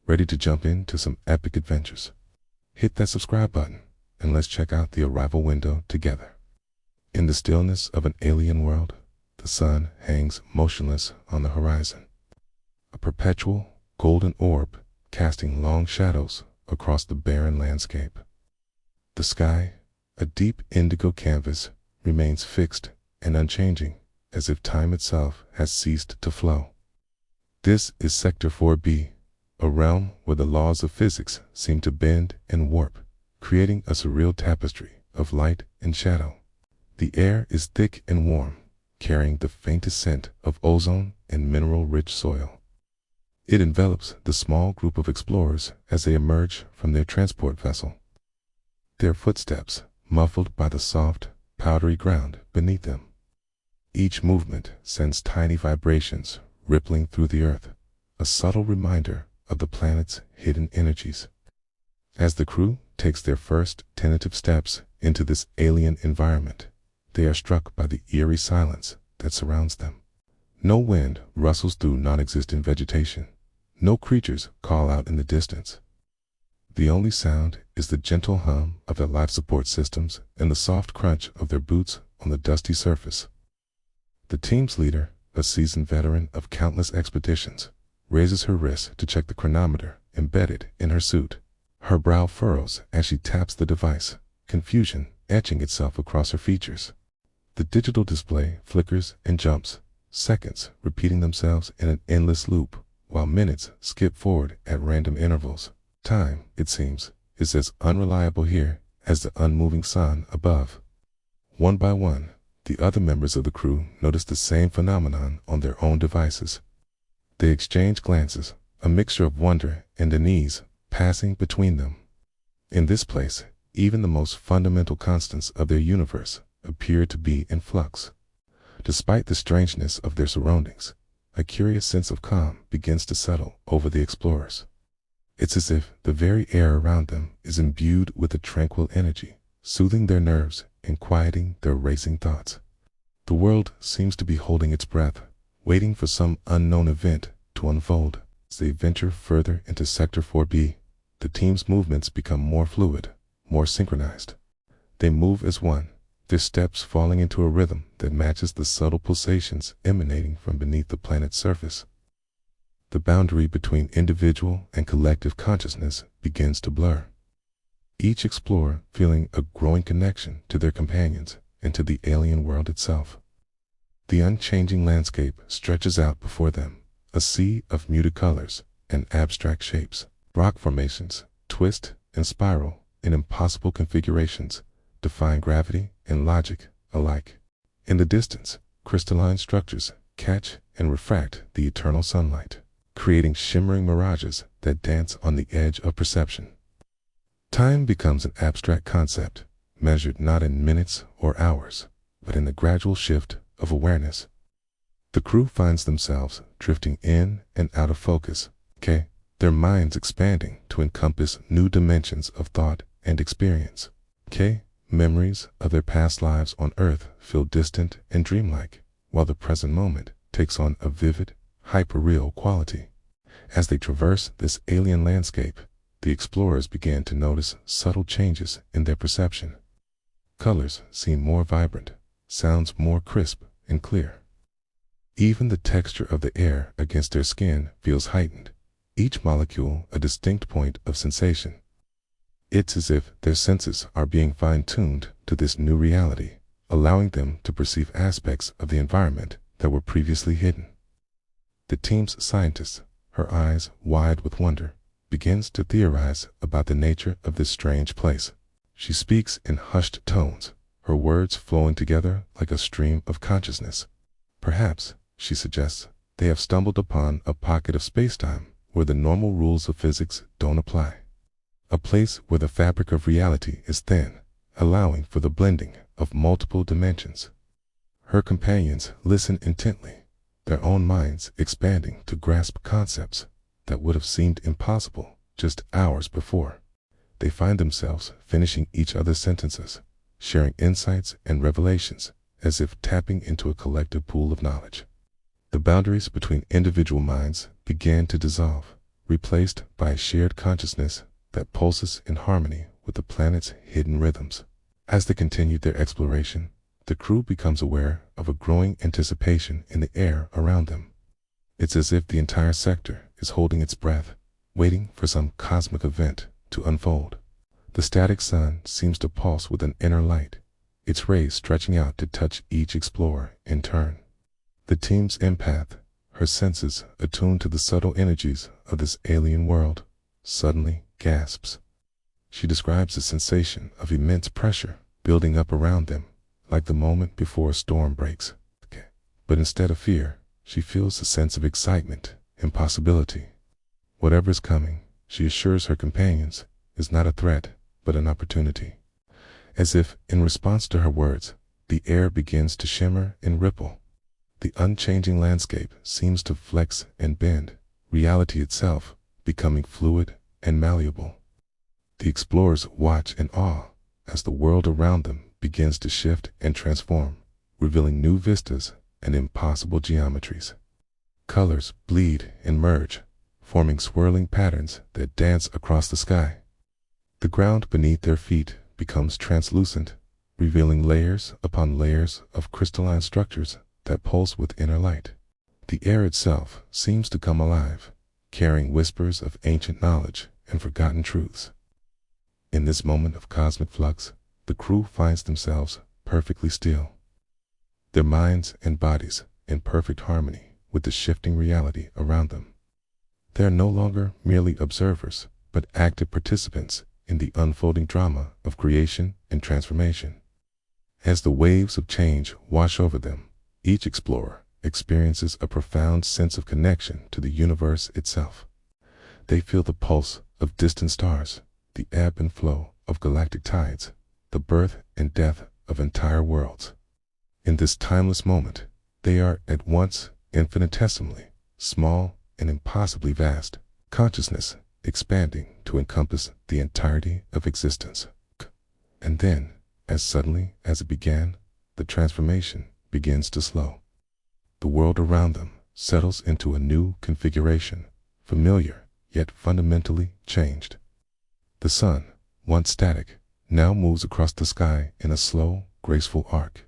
ready to jump into some epic adventures? Hit that subscribe button and let's check out the arrival window together. In the stillness of an alien world, the sun hangs motionless on the horizon, a perpetual golden orb casting long shadows across the barren landscape. The sky, a deep indigo canvas, remains fixed and unchanging, as if time itself has ceased to flow. This is Sector 4B, a realm where the laws of physics seem to bend and warp, creating a surreal tapestry of light and shadow. The air is thick and warm, carrying the faintest scent of ozone and mineral-rich soil. It envelops the small group of explorers as they emerge from their transport vessel, their footsteps muffled by the soft, powdery ground beneath them. Each movement sends tiny vibrations rippling through the earth, a subtle reminder of the planet's hidden energies. As the crew takes their first tentative steps into this alien environment, they are struck by the eerie silence that surrounds them. No wind rustles through non-existent vegetation. No creatures call out in the distance. The only sound is the gentle hum of their life support systems and the soft crunch of their boots on the dusty surface. The team's leader, a seasoned veteran of countless expeditions, raises her wrist to check the chronometer embedded in her suit. Her brow furrows as she taps the device, confusion etching itself across her features. The digital display flickers and jumps, seconds repeating themselves in an endless loop, while minutes skip forward at random intervals. Time, it seems, is as unreliable here as the unmoving sun above. One by one, the other members of the crew notice the same phenomenon on their own devices. They exchange glances, a mixture of wonder and unease passing between them. In this place, even the most fundamental constants of their universe appear to be in flux. Despite the strangeness of their surroundings, a curious sense of calm begins to settle over the explorers. It's as if the very air around them is imbued with a tranquil energy, soothing their nerves and quieting their racing thoughts. The world seems to be holding its breath, waiting for some unknown event to unfold. As they venture further into Sector 4B, the team's movements become more fluid, more synchronized. They move as one, their steps falling into a rhythm that matches the subtle pulsations emanating from beneath the planet's surface. The boundary between individual and collective consciousness begins to blur, each explorer feeling a growing connection to their companions and to the alien world itself. The unchanging landscape stretches out before them, a sea of muted colors and abstract shapes. Rock formations twist and spiral in impossible configurations, defying gravity and logic alike. In the distance, crystalline structures catch and refract the eternal sunlight, creating shimmering mirages that dance on the edge of perception. Time becomes an abstract concept, measured not in minutes or hours, but in the gradual shift of awareness. The crew finds themselves drifting in and out of focus, their minds expanding to encompass new dimensions of thought and experience. Memories of their past lives on Earth feel distant and dreamlike, while the present moment takes on a vivid, hyper-real quality. As they traverse this alien landscape, the explorers began to notice subtle changes in their perception. Colors seem more vibrant, sounds more crisp and clear. Even the texture of the air against their skin feels heightened, each molecule a distinct point of sensation. It's as if their senses are being fine-tuned to this new reality, allowing them to perceive aspects of the environment that were previously hidden. The team's scientist, her eyes wide with wonder, begins to theorize about the nature of this strange place. She speaks in hushed tones, her words flowing together like a stream of consciousness. Perhaps, she suggests, they have stumbled upon a pocket of space-time where the normal rules of physics don't apply. A place where the fabric of reality is thin, allowing for the blending of multiple dimensions. Her companions listen intently, their own minds expanding to grasp concepts that would have seemed impossible just hours before. They find themselves finishing each other's sentences, sharing insights and revelations, as if tapping into a collective pool of knowledge. The boundaries between individual minds began to dissolve, replaced by a shared consciousness that pulses in harmony with the planet's hidden rhythms. As they continued their exploration, the crew becomes aware of a growing anticipation in the air around them. It's as if the entire sector is holding its breath, waiting for some cosmic event to unfold. The static sun seems to pulse with an inner light, its rays stretching out to touch each explorer in turn. The team's empath, her senses attuned to the subtle energies of this alien world, suddenly gasps. She describes a sensation of immense pressure building up around them, like the moment before a storm breaks. But instead of fear, she feels a sense of excitement and possibility. Whatever is coming, she assures her companions, is not a threat, but an opportunity. As if, in response to her words, the air begins to shimmer and ripple. The unchanging landscape seems to flex and bend, reality itself becoming fluid and malleable. The explorers watch in awe as the world around them begins to shift and transform, revealing new vistas and impossible geometries. Colors bleed and merge, forming swirling patterns that dance across the sky. The ground beneath their feet becomes translucent, revealing layers upon layers of crystalline structures that pulse with inner light. The air itself seems to come alive, carrying whispers of ancient knowledge and forgotten truths. In this moment of cosmic flux, the crew finds themselves perfectly still, their minds and bodies in perfect harmony with the shifting reality around them. They are no longer merely observers, but active participants in the unfolding drama of creation and transformation. As the waves of change wash over them, each explorer experiences a profound sense of connection to the universe itself. They feel the pulse of distant stars, the ebb and flow of galactic tides, the birth and death of entire worlds. In this timeless moment, they are at once infinitesimally small and impossibly vast, consciousness expanding to encompass the entirety of existence. And then, as suddenly as it began, the transformation begins to slow. The world around them settles into a new configuration, familiar yet fundamentally changed. The sun, once static, now moves across the sky in a slow, graceful arc.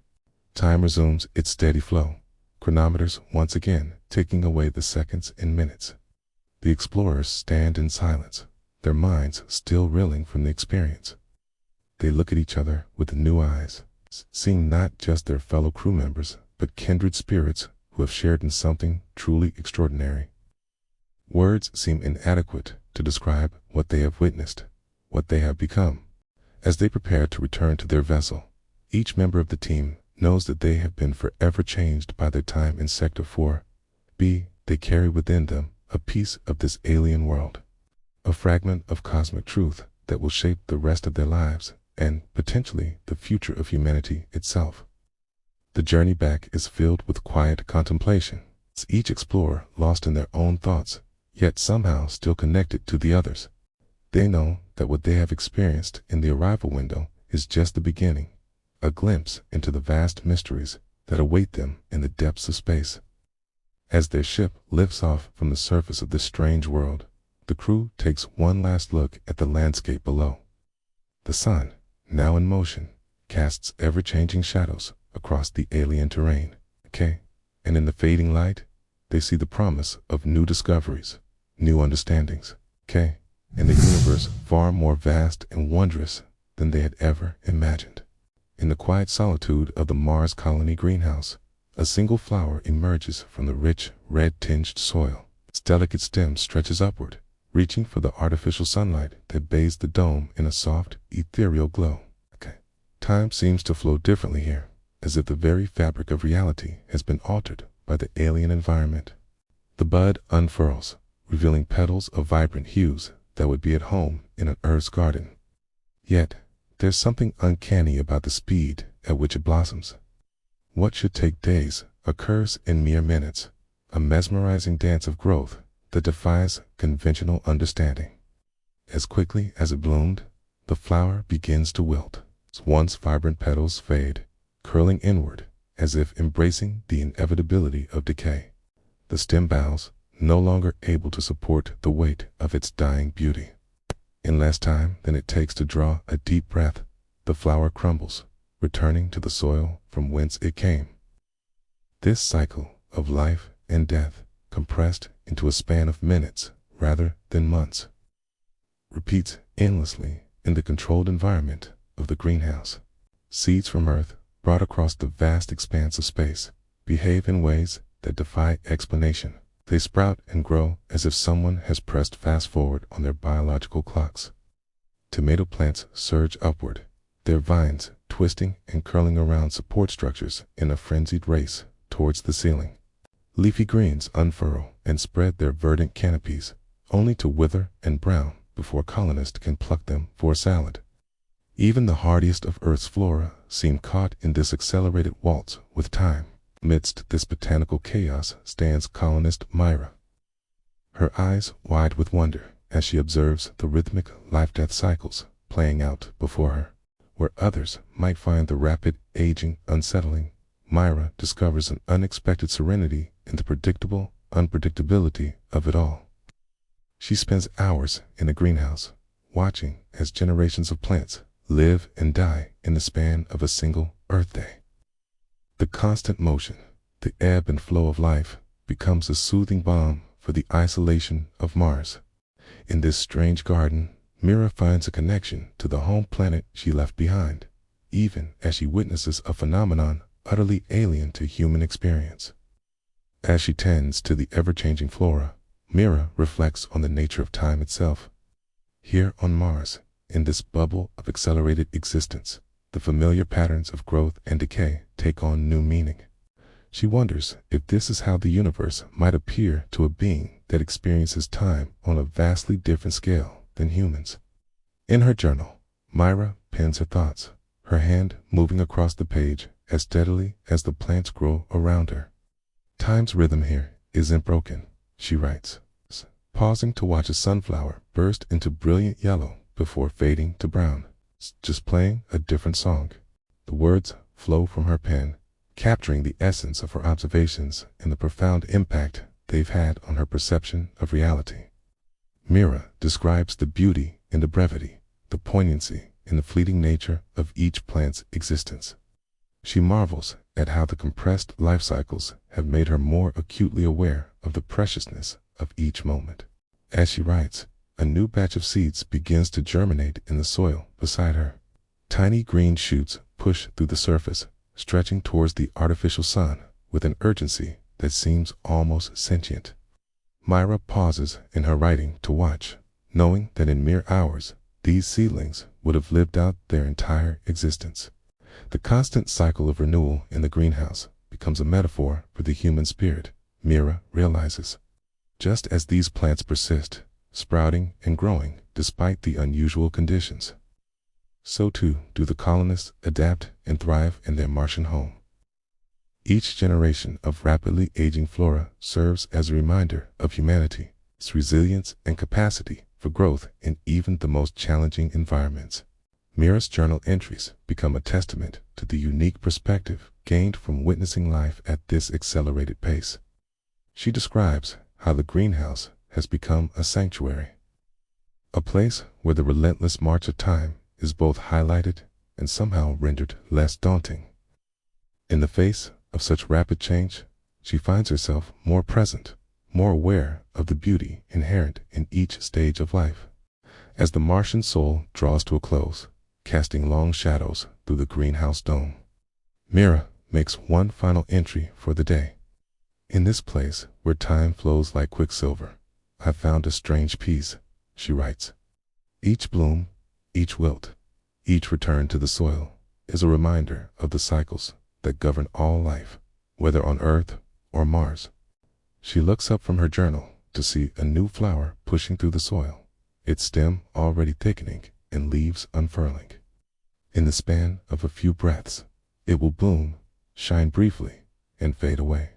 Time resumes its steady flow, chronometers once again ticking away the seconds and minutes. The explorers stand in silence, their minds still reeling from the experience. They look at each other with new eyes, seeing not just their fellow crew members, but kindred spirits who have shared in something truly extraordinary. Words seem inadequate to describe what they have witnessed, what they have become. As they prepare to return to their vessel, each member of the team knows that they have been forever changed by their time in Sector 4B. They carry within them a piece of this alien world, a fragment of cosmic truth that will shape the rest of their lives and, potentially, the future of humanity itself. The journey back is filled with quiet contemplation, each explorer lost in their own thoughts, yet somehow still connected to the others. They know that what they have experienced in the arrival window is just the beginning, a glimpse into the vast mysteries that await them in the depths of space. As their ship lifts off from the surface of this strange world, the crew takes one last look at the landscape below. The sun, now in motion, casts ever-changing shadows across the alien terrain. And in the fading light, they see the promise of new discoveries, new understandings. And a universe far more vast and wondrous than they had ever imagined. In the quiet solitude of the Mars colony greenhouse, a single flower emerges from the rich, red-tinged soil. Its delicate stem stretches upward, reaching for the artificial sunlight that bathes the dome in a soft, ethereal glow. Time seems to flow differently here, as if the very fabric of reality has been altered by the alien environment. The bud unfurls, revealing petals of vibrant hues that would be at home in an Earth's garden. Yet, there's something uncanny about the speed at which it blossoms. What should take days occurs in mere minutes, a mesmerizing dance of growth that defies conventional understanding. As quickly as it bloomed, the flower begins to wilt. Its once vibrant petals fade, curling inward as if embracing the inevitability of decay. The stem bows, no longer able to support the weight of its dying beauty. In less time than it takes to draw a deep breath, the flower crumbles, returning to the soil from whence it came. This cycle of life and death, compressed into a span of minutes rather than months, repeats endlessly in the controlled environment of the greenhouse. Seeds from Earth, brought across the vast expanse of space, behave in ways that defy explanation. They sprout and grow as if someone has pressed fast forward on their biological clocks. Tomato plants surge upward, their vines twisting and curling around support structures in a frenzied race towards the ceiling. Leafy greens unfurl and spread their verdant canopies, only to wither and brown before colonists can pluck them for a salad. Even the hardiest of Earth's flora seem caught in this accelerated waltz with time. Amidst this botanical chaos stands colonist Myra, her eyes wide with wonder as she observes the rhythmic life-death cycles playing out before her. Where others might find the rapid aging unsettling, Myra discovers an unexpected serenity in the predictable unpredictability of it all. She spends hours in a greenhouse, watching as generations of plants live and die in the span of a single Earth day. The constant motion, the ebb and flow of life, becomes a soothing balm for the isolation of Mars. In this strange garden, Myra finds a connection to the home planet she left behind, even as she witnesses a phenomenon utterly alien to human experience. As she tends to the ever-changing flora, Myra reflects on the nature of time itself. Here on Mars, in this bubble of accelerated existence, the familiar patterns of growth and decay take on new meaning. She wonders if this is how the universe might appear to a being that experiences time on a vastly different scale than humans. In her journal, Myra pens her thoughts, her hand moving across the page as steadily as the plants grow around her. Time's rhythm here isn't broken, she writes, pausing to watch a sunflower burst into brilliant yellow before fading to brown. Just playing a different song. The words flow from her pen, capturing the essence of her observations and the profound impact they've had on her perception of reality. Myra describes the beauty in the brevity, the poignancy in the fleeting nature of each plant's existence. She marvels at how the compressed life cycles have made her more acutely aware of the preciousness of each moment. As she writes, a new batch of seeds begins to germinate in the soil beside her. Tiny green shoots push through the surface, stretching towards the artificial sun with an urgency that seems almost sentient. Myra pauses in her writing to watch, knowing that in mere hours, these seedlings would have lived out their entire existence. The constant cycle of renewal in the greenhouse becomes a metaphor for the human spirit, Myra realizes. Just as these plants persist, sprouting and growing despite the unusual conditions, so too do the colonists adapt and thrive in their Martian home. Each generation of rapidly aging flora serves as a reminder of humanity, its resilience and capacity for growth in even the most challenging environments. Myra's journal entries become a testament to the unique perspective gained from witnessing life at this accelerated pace. She describes how the greenhouse has become a sanctuary, a place where the relentless march of time is both highlighted and somehow rendered less daunting. In the face of such rapid change, she finds herself more present, more aware of the beauty inherent in each stage of life. As the Martian soul draws to a close, casting long shadows through the greenhouse dome, Myra makes one final entry for the day. In this place where time flows like quicksilver, I found a strange peace, she writes. Each bloom, each wilt, each return to the soil is a reminder of the cycles that govern all life, whether on Earth or Mars. She looks up from her journal to see a new flower pushing through the soil, its stem already thickening and leaves unfurling. In the span of a few breaths, it will bloom, shine briefly, and fade away.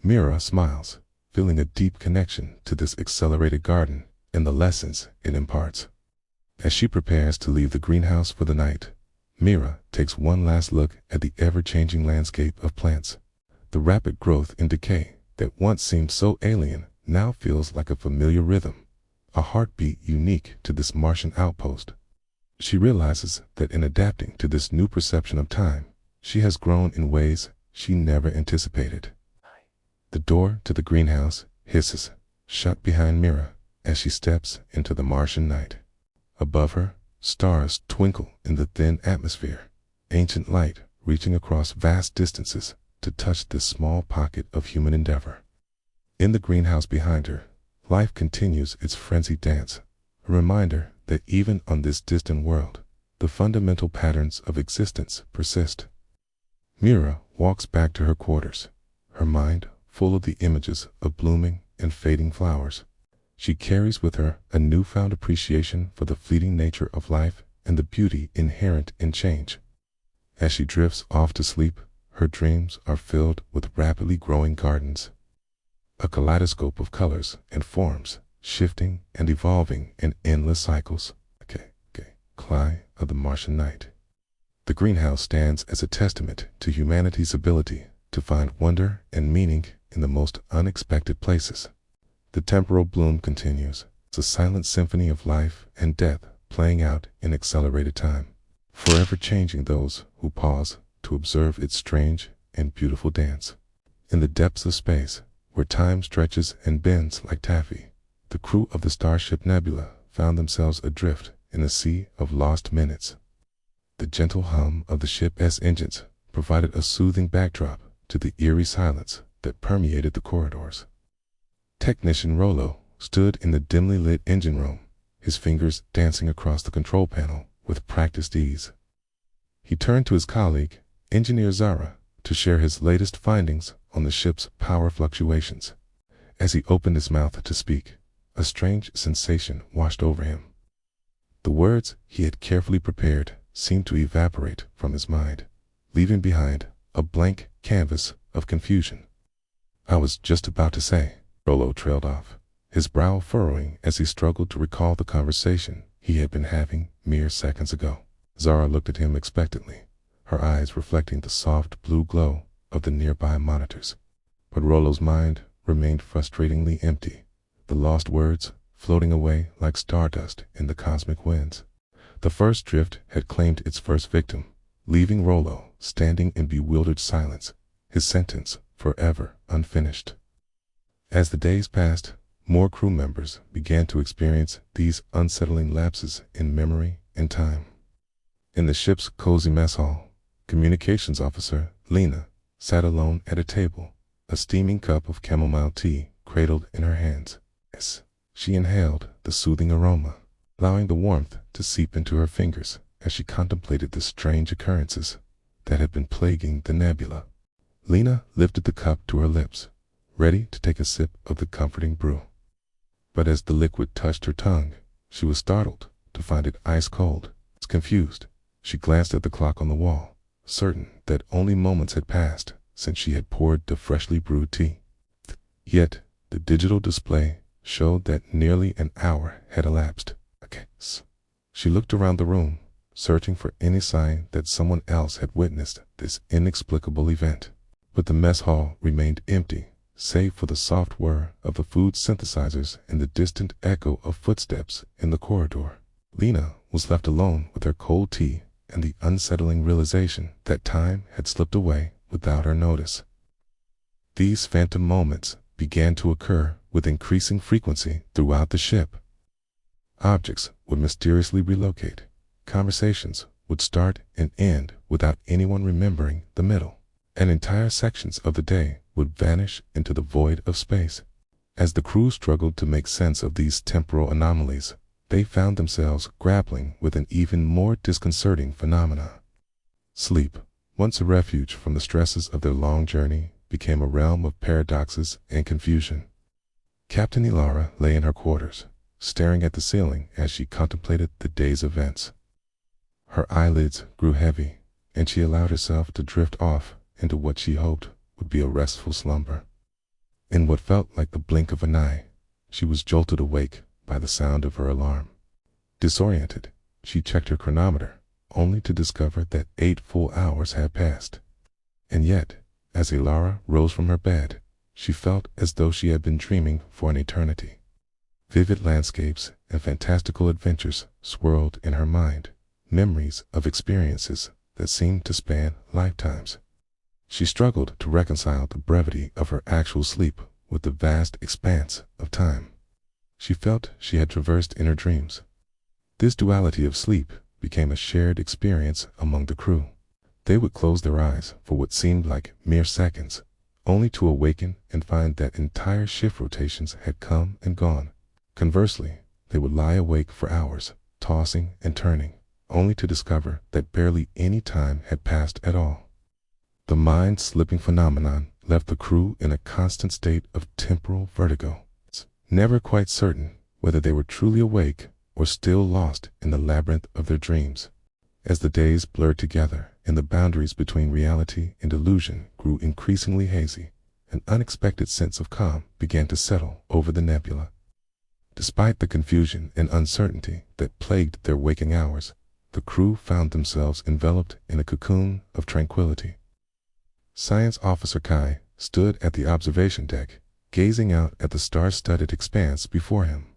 Myra smiles, feeling a deep connection to this accelerated garden and the lessons it imparts. As she prepares to leave the greenhouse for the night, Myra takes one last look at the ever-changing landscape of plants. The rapid growth and decay that once seemed so alien now feels like a familiar rhythm, a heartbeat unique to this Martian outpost. She realizes that in adapting to this new perception of time, she has grown in ways she never anticipated. The door to the greenhouse hisses shut behind Mira as she steps into the Martian night. Above her, stars twinkle in the thin atmosphere, ancient light reaching across vast distances to touch this small pocket of human endeavor. In the greenhouse behind her, life continues its frenzied dance, a reminder that even on this distant world, the fundamental patterns of existence persist. Mira walks back to her quarters, her mind full of the images of blooming and fading flowers. She carries with her a newfound appreciation for the fleeting nature of life and the beauty inherent in change. As she drifts off to sleep, her dreams are filled with rapidly growing gardens, a kaleidoscope of colors and forms, shifting and evolving in endless cycles. Cly of the Martian night. The greenhouse stands as a testament to humanity's ability to find wonder and meaning in the most unexpected places. The temporal bloom continues. It's a silent symphony of life and death playing out in accelerated time, forever changing those who pause to observe its strange and beautiful dance. In the depths of space, where time stretches and bends like taffy, the crew of the starship Nebula found themselves adrift in a sea of lost minutes. The gentle hum of the ship's engines provided a soothing backdrop to the eerie silence that permeated the corridors. Technician Rollo stood in the dimly lit engine room, his fingers dancing across the control panel with practiced ease. He turned to his colleague, Engineer Zara, to share his latest findings on the ship's power fluctuations. As he opened his mouth to speak, a strange sensation washed over him. The words he had carefully prepared seemed to evaporate from his mind, leaving behind a blank canvas of confusion. "I was just about to say," Rollo trailed off, his brow furrowing as he struggled to recall the conversation he had been having mere seconds ago. Zara looked at him expectantly, her eyes reflecting the soft blue glow of the nearby monitors. But Rollo's mind remained frustratingly empty, the lost words floating away like stardust in the cosmic winds. The first drift had claimed its first victim, leaving Rollo standing in bewildered silence, his sentence forever unfinished. As the days passed, more crew members began to experience these unsettling lapses in memory and time. In the ship's cozy mess hall, Communications Officer Lena sat alone at a table, a steaming cup of chamomile tea cradled in her hands. As she inhaled the soothing aroma, allowing the warmth to seep into her fingers as she contemplated the strange occurrences that had been plaguing the nebula. Lena lifted the cup to her lips, ready to take a sip of the comforting brew. But as the liquid touched her tongue, she was startled to find it ice cold. Confused, she glanced at the clock on the wall, certain that only moments had passed since she had poured the freshly brewed tea. Yet the digital display showed that nearly an hour had elapsed. She looked around the room, searching for any sign that someone else had witnessed this inexplicable event. But the mess hall remained empty, save for the soft whir of the food synthesizers and the distant echo of footsteps in the corridor. Lena was left alone with her cold tea and the unsettling realization that time had slipped away without her notice. These phantom moments began to occur with increasing frequency throughout the ship. Objects would mysteriously relocate. Conversations would start and end without anyone remembering the middle. And entire sections of the day would vanish into the void of space. As the crew struggled to make sense of these temporal anomalies, they found themselves grappling with an even more disconcerting phenomena. Sleep, once a refuge from the stresses of their long journey, became a realm of paradoxes and confusion. Captain Ilara lay in her quarters, staring at the ceiling as she contemplated the day's events. Her eyelids grew heavy, and she allowed herself to drift off into what she hoped would be a restful slumber. In what felt like the blink of an eye, she was jolted awake by the sound of her alarm. Disoriented, she checked her chronometer, only to discover that 8 full hours had passed. And yet, as Ilara rose from her bed, she felt as though she had been dreaming for an eternity. Vivid landscapes and fantastical adventures swirled in her mind, memories of experiences that seemed to span lifetimes. She struggled to reconcile the brevity of her actual sleep with the vast expanse of time she felt she had traversed in her dreams. This duality of sleep became a shared experience among the crew. They would close their eyes for what seemed like mere seconds, only to awaken and find that entire shift rotations had come and gone. Conversely, they would lie awake for hours, tossing and turning, only to discover that barely any time had passed at all. The mind-slipping phenomenon left the crew in a constant state of temporal vertigo, never quite certain whether they were truly awake or still lost in the labyrinth of their dreams. As the days blurred together and the boundaries between reality and illusion grew increasingly hazy, an unexpected sense of calm began to settle over the nebula. Despite the confusion and uncertainty that plagued their waking hours, the crew found themselves enveloped in a cocoon of tranquility. Science Officer Kai stood at the observation deck, gazing out at the star-studded expanse before him.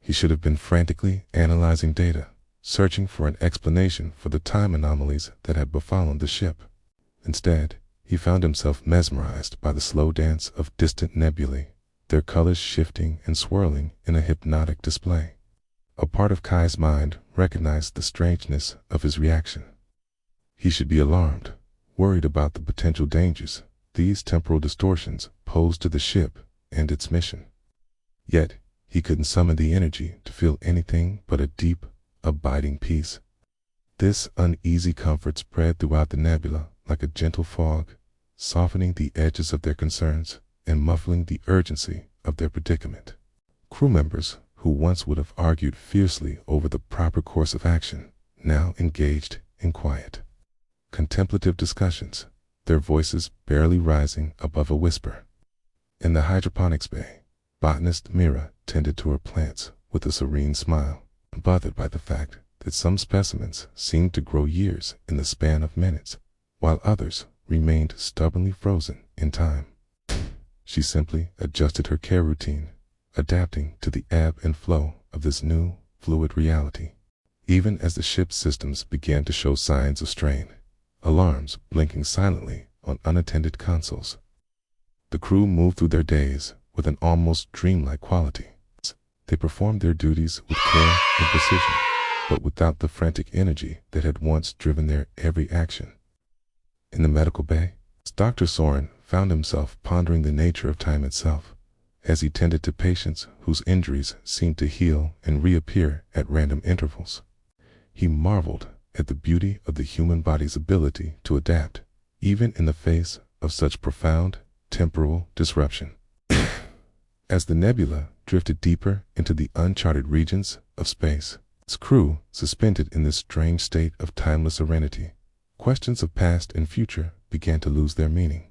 He should have been frantically analyzing data, searching for an explanation for the time anomalies that had befallen the ship. Instead, he found himself mesmerized by the slow dance of distant nebulae, their colors shifting and swirling in a hypnotic display. A part of Kai's mind recognized the strangeness of his reaction. He should be alarmed, worried about the potential dangers these temporal distortions posed to the ship and its mission. Yet, he couldn't summon the energy to feel anything but a deep, abiding peace. This uneasy comfort spread throughout the nebula like a gentle fog, softening the edges of their concerns and muffling the urgency of their predicament. Crew members who once would have argued fiercely over the proper course of action now engaged in quiet, contemplative discussions, their voices barely rising above a whisper. In the hydroponics bay, botanist Mira tended to her plants with a serene smile, bothered by the fact that some specimens seemed to grow years in the span of minutes, while others remained stubbornly frozen in time. She simply adjusted her care routine, adapting to the ebb and flow of this new, fluid reality. Even as the ship's systems began to show signs of strain, alarms blinking silently on unattended consoles, the crew moved through their days with an almost dreamlike quality. They performed their duties with care and precision, but without the frantic energy that had once driven their every action. In the medical bay, Dr. Soren found himself pondering the nature of time itself, as he tended to patients whose injuries seemed to heal and reappear at random intervals. He marveled at the beauty of the human body's ability to adapt, even in the face of such profound temporal disruption. As the nebula drifted deeper into the uncharted regions of space, its crew suspended in this strange state of timeless serenity, questions of past and future began to lose their meaning.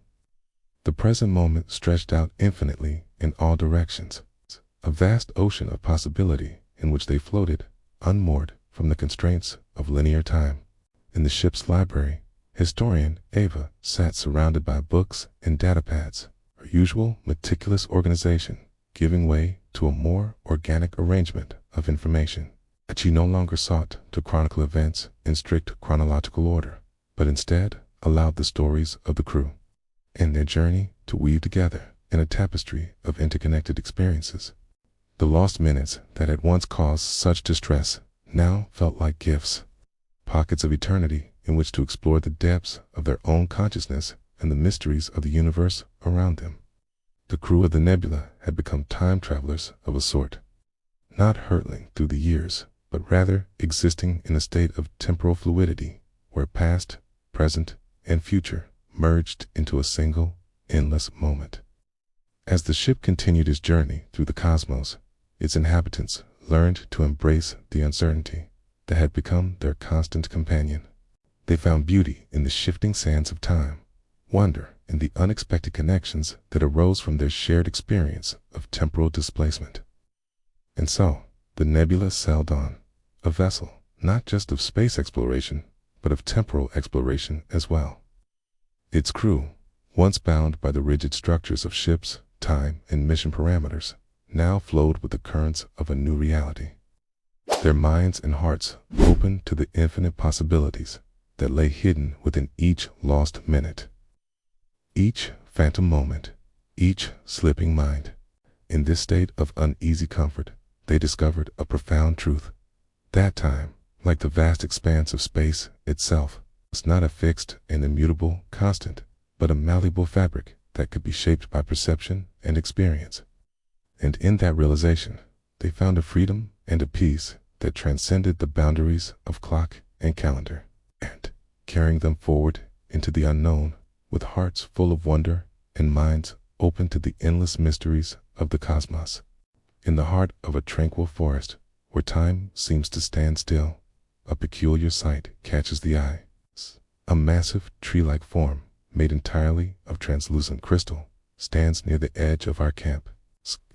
The present moment stretched out infinitely in all directions, a vast ocean of possibility in which they floated, unmoored from the constraints of linear time. In the ship's library, historian Ava sat surrounded by books and datapads, her usual meticulous organization giving way to a more organic arrangement of information. She no longer sought to chronicle events in strict chronological order, but instead allowed the stories of the crew and their journey to weave together in a tapestry of interconnected experiences. The lost minutes that had once caused such distress now felt like gifts, pockets of eternity in which to explore the depths of their own consciousness and the mysteries of the universe around them. The crew of the nebula had become time travelers of a sort, not hurtling through the years, but rather existing in a state of temporal fluidity where past, present, and future merged into a single, endless moment. As the ship continued its journey through the cosmos, its inhabitants learned to embrace the uncertainty that had become their constant companion. They found beauty in the shifting sands of time, wonder in the unexpected connections that arose from their shared experience of temporal displacement. And so, the nebula sailed on, a vessel not just of space exploration, but of temporal exploration as well. Its crew, once bound by the rigid structures of ships, time, and mission parameters, now flowed with the currents of a new reality. Their minds and hearts open to the infinite possibilities that lay hidden within each lost minute, each phantom moment, each slipping mind. In this state of uneasy comfort, they discovered a profound truth. That time, like the vast expanse of space itself, was not a fixed and immutable constant, but a malleable fabric that could be shaped by perception and experience. And in that realization, they found a freedom and a peace that transcended the boundaries of clock and calendar, and, carrying them forward into the unknown, with hearts full of wonder and minds open to the endless mysteries of the cosmos. In the heart of a tranquil forest, where time seems to stand still, a peculiar sight catches the eye. A massive tree-like form, made entirely of translucent crystal, stands near the edge of our camp.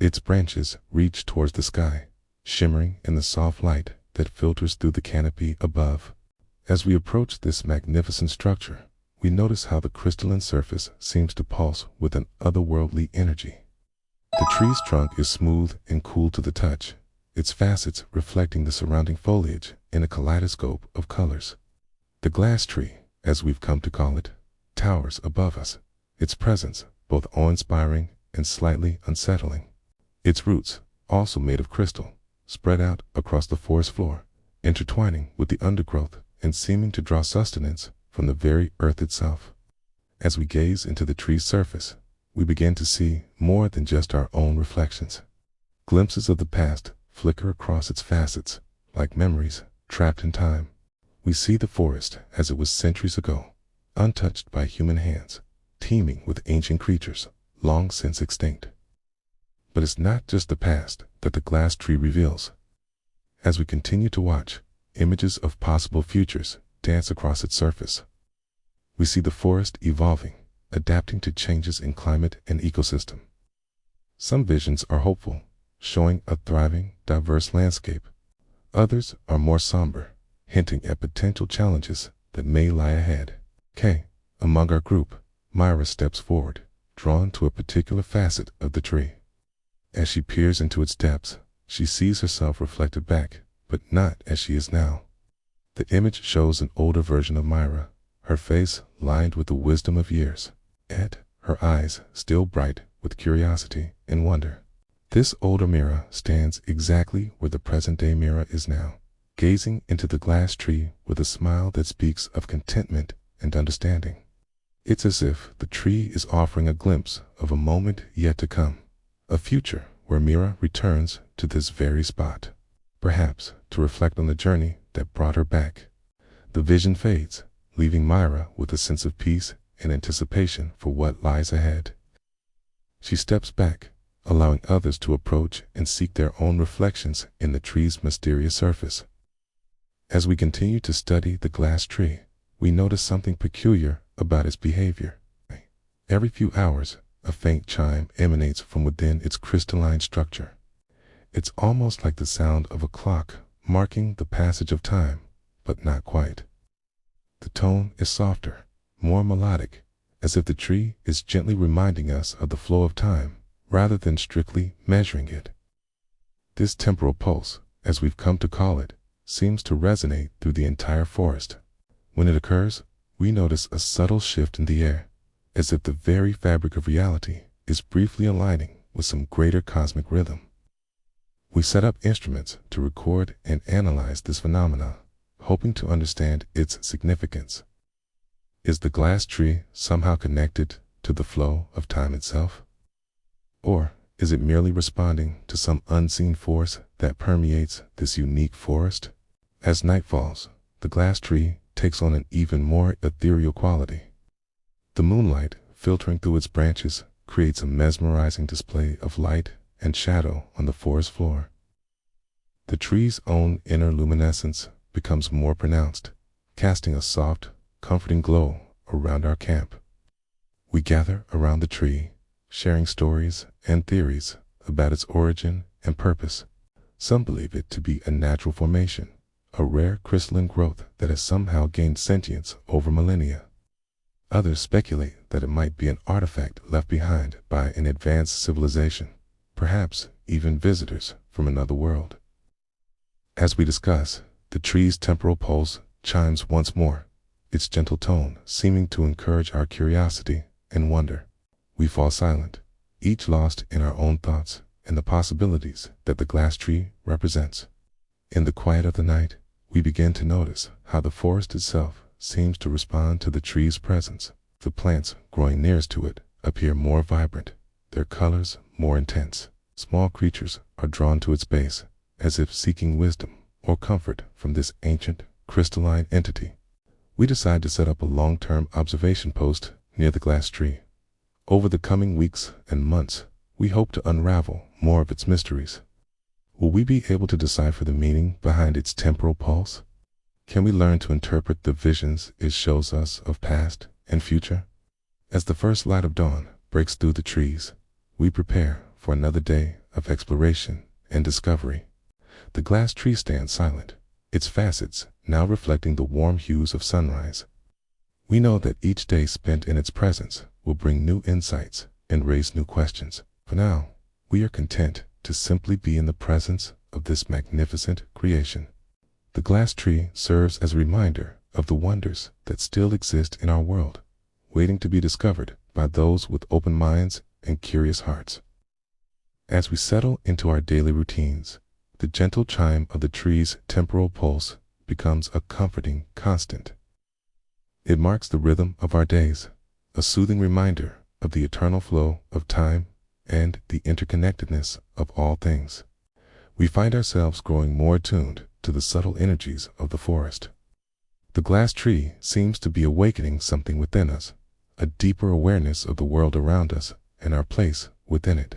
Its branches reach towards the sky, shimmering in the soft light that filters through the canopy above. As we approach this magnificent structure, we notice how the crystalline surface seems to pulse with an otherworldly energy. The tree's trunk is smooth and cool to the touch, its facets reflecting the surrounding foliage in a kaleidoscope of colors. The glass tree, as we've come to call it, towers above us, its presence both awe-inspiring and slightly unsettling. Its roots, also made of crystal, spread out across the forest floor, intertwining with the undergrowth and seeming to draw sustenance from the very earth itself. As we gaze into the tree's surface, we begin to see more than just our own reflections. Glimpses of the past flicker across its facets, like memories trapped in time. We see the forest as it was centuries ago, untouched by human hands, teeming with ancient creatures, long since extinct. But it's not just the past that the glass tree reveals. As we continue to watch, images of possible futures dance across its surface. We see the forest evolving, adapting to changes in climate and ecosystem. Some visions are hopeful, showing a thriving, diverse landscape. Others are more somber, hinting at potential challenges that may lie ahead. Among our group, Myra steps forward, drawn to a particular facet of the tree. As she peers into its depths, she sees herself reflected back, but not as she is now. The image shows an older version of Myra, her face lined with the wisdom of years, and her eyes still bright with curiosity and wonder. This older Myra stands exactly where the present-day Myra is now, gazing into the glass tree with a smile that speaks of contentment and understanding. It's as if the tree is offering a glimpse of a moment yet to come, a future where Myra returns to this very spot, perhaps to reflect on the journey that brought her back. The vision fades, leaving Myra with a sense of peace and anticipation for what lies ahead. She steps back, allowing others to approach and seek their own reflections in the tree's mysterious surface. As we continue to study the glass tree, we notice something peculiar about its behavior. Every few hours, a faint chime emanates from within its crystalline structure. It's almost like the sound of a clock marking the passage of time, but not quite. The tone is softer, more melodic, as if the tree is gently reminding us of the flow of time, rather than strictly measuring it. This temporal pulse, as we've come to call it, seems to resonate through the entire forest. When it occurs, we notice a subtle shift in the air, as if the very fabric of reality is briefly aligning with some greater cosmic rhythm. We set up instruments to record and analyze this phenomenon, hoping to understand its significance. Is the glass tree somehow connected to the flow of time itself? Or is it merely responding to some unseen force that permeates this unique forest? As night falls, the glass tree takes on an even more ethereal quality. The moonlight, filtering through its branches, creates a mesmerizing display of light and shadow on the forest floor. The tree's own inner luminescence becomes more pronounced, casting a soft, comforting glow around our camp. We gather around the tree, sharing stories and theories about its origin and purpose. Some believe it to be a natural formation, a rare crystalline growth that has somehow gained sentience over millennia. Others speculate that it might be an artifact left behind by an advanced civilization, perhaps even visitors from another world. As we discuss, the tree's temporal pulse chimes once more, its gentle tone seeming to encourage our curiosity and wonder. We fall silent, each lost in our own thoughts and the possibilities that the glass tree represents. In the quiet of the night, we begin to notice how the forest itself seems to respond to the tree's presence. The plants growing nearest to it appear more vibrant, their colors more intense. Small creatures are drawn to its base, as if seeking wisdom or comfort from this ancient, crystalline entity. We decide to set up a long-term observation post near the glass tree. Over the coming weeks and months, we hope to unravel more of its mysteries. Will we be able to decipher the meaning behind its temporal pulse? Can we learn to interpret the visions it shows us of past and future? As the first light of dawn breaks through the trees, we prepare for another day of exploration and discovery. The glass tree stands silent, its facets now reflecting the warm hues of sunrise. We know that each day spent in its presence will bring new insights and raise new questions. For now, we are content to simply be in the presence of this magnificent creation. The glass tree serves as a reminder of the wonders that still exist in our world, waiting to be discovered by those with open minds and curious hearts. As we settle into our daily routines, the gentle chime of the tree's temporal pulse becomes a comforting constant. It marks the rhythm of our days, a soothing reminder of the eternal flow of time and the interconnectedness of all things. We find ourselves growing more attuned to the subtle energies of the forest. The glass tree seems to be awakening something within us, a deeper awareness of the world around us and our place within it.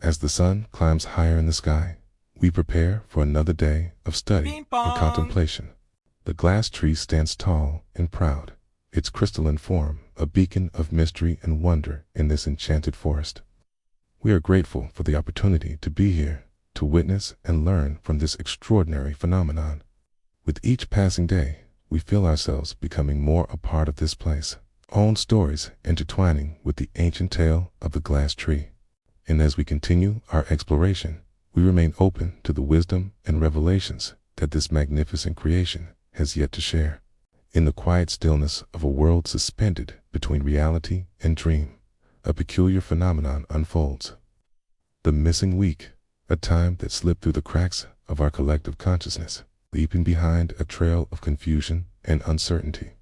As the sun climbs higher in the sky, we prepare for another day of study and contemplation. The glass tree stands tall and proud, its crystalline form a beacon of mystery and wonder in this enchanted forest. We are grateful for the opportunity to be here, to witness and learn from this extraordinary phenomenon. With each passing day, we feel ourselves becoming more a part of this place, own stories intertwining with the ancient tale of the glass tree. And as we continue our exploration, we remain open to the wisdom and revelations that this magnificent creation has yet to share. In the quiet stillness of a world suspended between reality and dream, a peculiar phenomenon unfolds. The missing week, a time that slipped through the cracks of our collective consciousness, leaving behind a trail of confusion and uncertainty.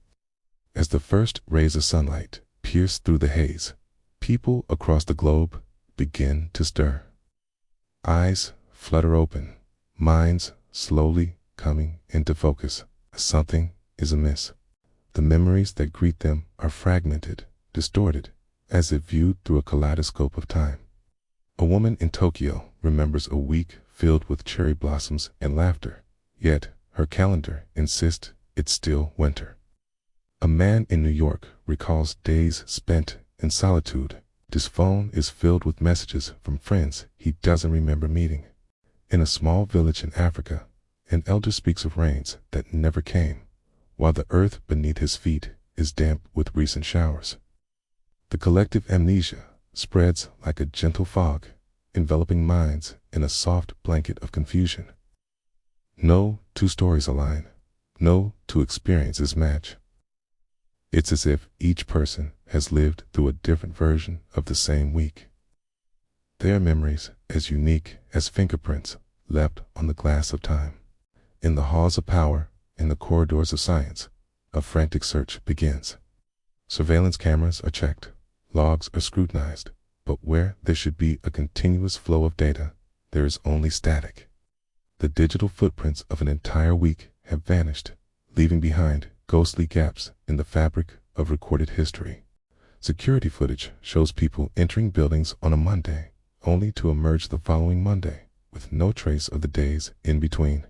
As the first rays of sunlight pierce through the haze, people across the globe begin to stir. Eyes flutter open, minds slowly coming into focus. Something is amiss. The memories that greet them are fragmented, distorted, as if viewed through a kaleidoscope of time. A woman in Tokyo remembers a week filled with cherry blossoms and laughter, yet her calendar insists it's still winter. A man in New York recalls days spent in solitude. His phone is filled with messages from friends he doesn't remember meeting. In a small village in Africa, an elder speaks of rains that never came, while the earth beneath his feet is damp with recent showers. The collective amnesia spreads like a gentle fog, enveloping minds in a soft blanket of confusion. No two stories align, no two experiences match. It's as if each person has lived through a different version of the same week. Their memories as unique as fingerprints left on the glass of time. In the halls of power, in the corridors of science, a frantic search begins. Surveillance cameras are checked, logs are scrutinized, but where there should be a continuous flow of data, there is only static. The digital footprints of an entire week have vanished, leaving behind ghostly gaps in the fabric of recorded history. Security footage shows people entering buildings on a Monday, only to emerge the following Monday, with no trace of the days in between.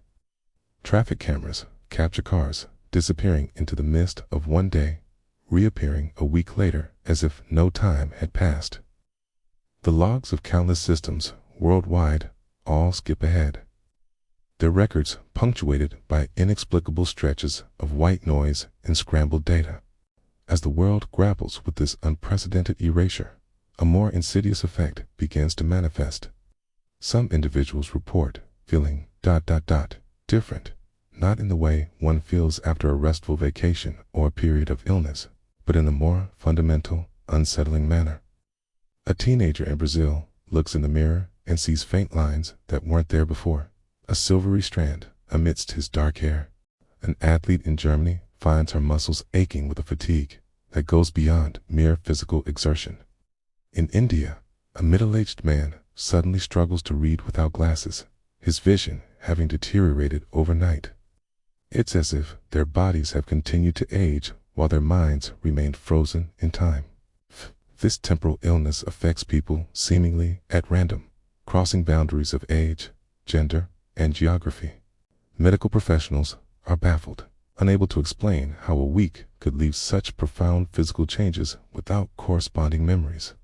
Traffic cameras capture cars disappearing into the mist of one day, reappearing a week later as if no time had passed. The logs of countless systems worldwide all skip ahead, their records punctuated by inexplicable stretches of white noise and scrambled data. As the world grapples with this unprecedented erasure, a more insidious effect begins to manifest. Some individuals report feeling ... different, not in the way one feels after a restful vacation or a period of illness, but in a more fundamental, unsettling manner. A teenager in Brazil looks in the mirror and sees faint lines that weren't there before, a silvery strand amidst his dark hair. An athlete in Germany finds her muscles aching with a fatigue that goes beyond mere physical exertion. In India, a middle-aged man suddenly struggles to read without glasses, his vision having deteriorated overnight. It's as if their bodies have continued to age while their minds remained frozen in time. This temporal illness affects people seemingly at random, crossing boundaries of age, gender, and geography. Medical professionals are baffled, unable to explain how a week could leave such profound physical changes without corresponding memories.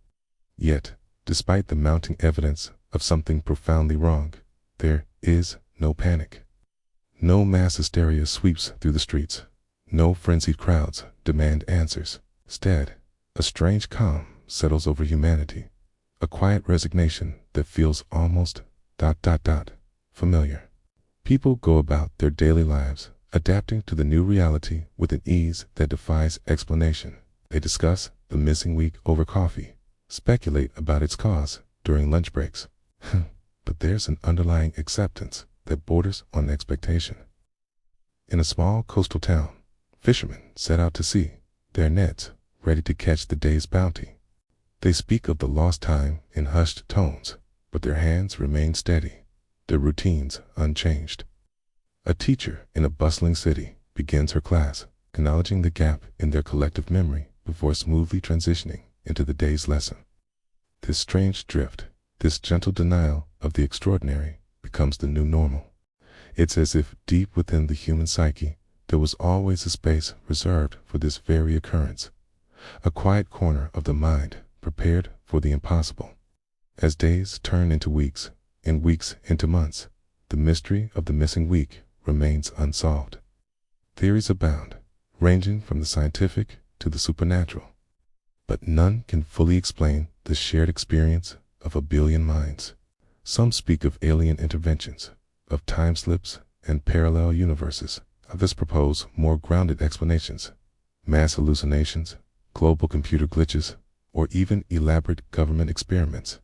Yet, despite the mounting evidence of something profoundly wrong, there is no panic. No mass hysteria sweeps through the streets. No frenzied crowds demand answers. Instead, a strange calm settles over humanity, a quiet resignation that feels almost ... familiar. People go about their daily lives, adapting to the new reality with an ease that defies explanation. They discuss the missing week over coffee, speculate about its cause during lunch breaks. But there's an underlying acceptance that borders on expectation. In a small coastal town, fishermen set out to sea, their nets ready to catch the day's bounty. They speak of the lost time in hushed tones, but their hands remain steady, their routines unchanged. A teacher in a bustling city begins her class, acknowledging the gap in their collective memory before smoothly transitioning into the day's lesson. This strange drift, this gentle denial of the extraordinary, becomes the new normal. It's as if deep within the human psyche, there was always a space reserved for this very occurrence, a quiet corner of the mind prepared for the impossible. As days turn into weeks, and weeks into months, the mystery of the missing week remains unsolved. Theories abound, ranging from the scientific to the supernatural, but none can fully explain the shared experience of a billion minds. Some speak of alien interventions, of time slips and parallel universes. Others propose more grounded explanations, mass hallucinations, global computer glitches, or even elaborate government experiments.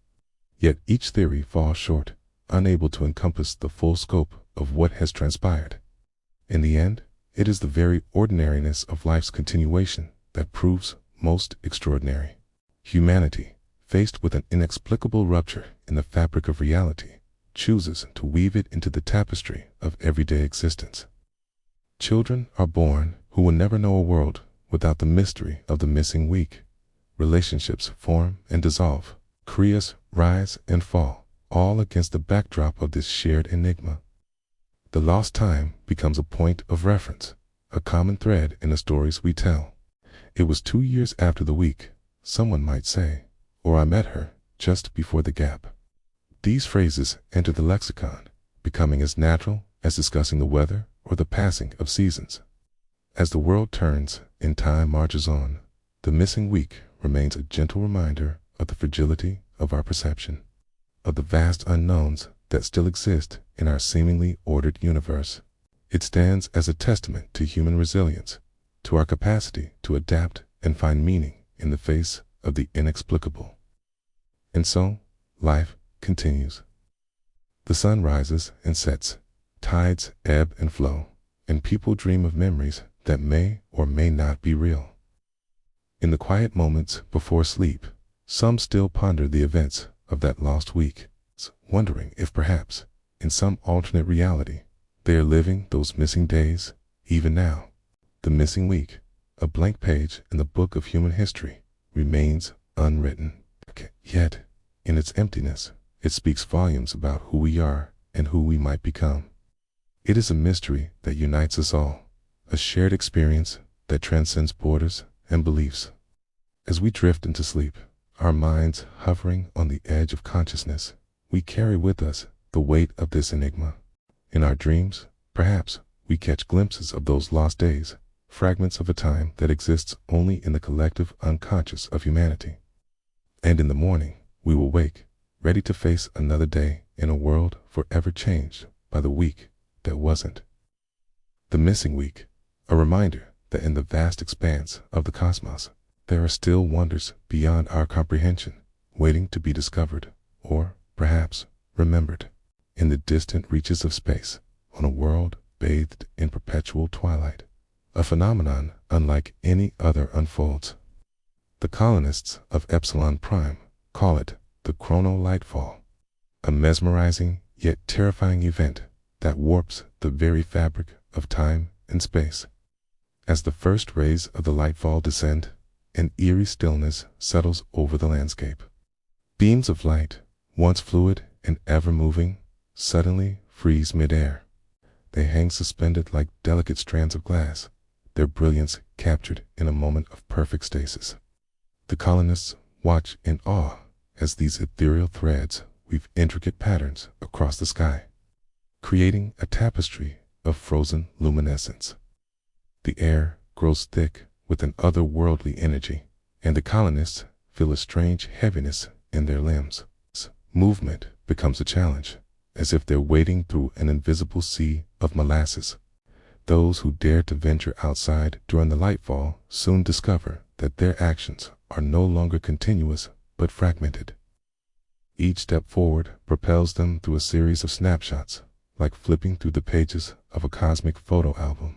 Yet each theory falls short, unable to encompass the full scope of what has transpired. In the end, it is the very ordinariness of life's continuation that proves most extraordinary. Humanity, faced with an inexplicable rupture in the fabric of reality, chooses to weave it into the tapestry of everyday existence. Children are born who will never know a world without the mystery of the missing week. Relationships form and dissolve, careers rise and fall, all against the backdrop of this shared enigma. The lost time becomes a point of reference, a common thread in the stories we tell. It was 2 years after the week, someone might say, or I met her just before the gap. These phrases enter the lexicon, becoming as natural as discussing the weather or the passing of seasons. As the world turns and time marches on, the missing week remains a gentle reminder of the fragility of our perception, of the vast unknowns that still exist in our seemingly ordered universe. It stands as a testament to human resilience, to our capacity to adapt and find meaning in the face of the inexplicable. And so, life continues. The sun rises and sets, tides ebb and flow, and people dream of memories that may or may not be real. In the quiet moments before sleep, some still ponder the events of that lost week, wondering if perhaps, in some alternate reality, they are living those missing days, even now. The missing week, a blank page in the book of human history, remains unwritten. Yet, in its emptiness, it speaks volumes about who we are and who we might become. It is a mystery that unites us all, a shared experience that transcends borders and beliefs. As we drift into sleep, our minds hovering on the edge of consciousness, we carry with us the weight of this enigma. In our dreams, perhaps, we catch glimpses of those lost days, fragments of a time that exists only in the collective unconscious of humanity. And in the morning, we will wake, ready to face another day in a world forever changed by the week that wasn't. The missing week, a reminder that in the vast expanse of the cosmos, there are still wonders beyond our comprehension, waiting to be discovered, or perhaps remembered, in the distant reaches of space, on a world bathed in perpetual twilight. A phenomenon unlike any other unfolds. The colonists of Epsilon Prime call it the Chronal lightfall, a mesmerizing yet terrifying event that warps the very fabric of time and space. As the first rays of the lightfall descend, an eerie stillness settles over the landscape. Beams of light, once fluid and ever-moving, suddenly freeze mid-air. They hang suspended like delicate strands of glass, their brilliance captured in a moment of perfect stasis. The colonists watch in awe as these ethereal threads weave intricate patterns across the sky, creating a tapestry of frozen luminescence. The air grows thick with an otherworldly energy, and the colonists feel a strange heaviness in their limbs. Movement becomes a challenge, as if they're wading through an invisible sea of molasses. Those who dare to venture outside during the lightfall soon discover that their actions are no longer continuous but fragmented. Each step forward propels them through a series of snapshots, like flipping through the pages of a cosmic photo album.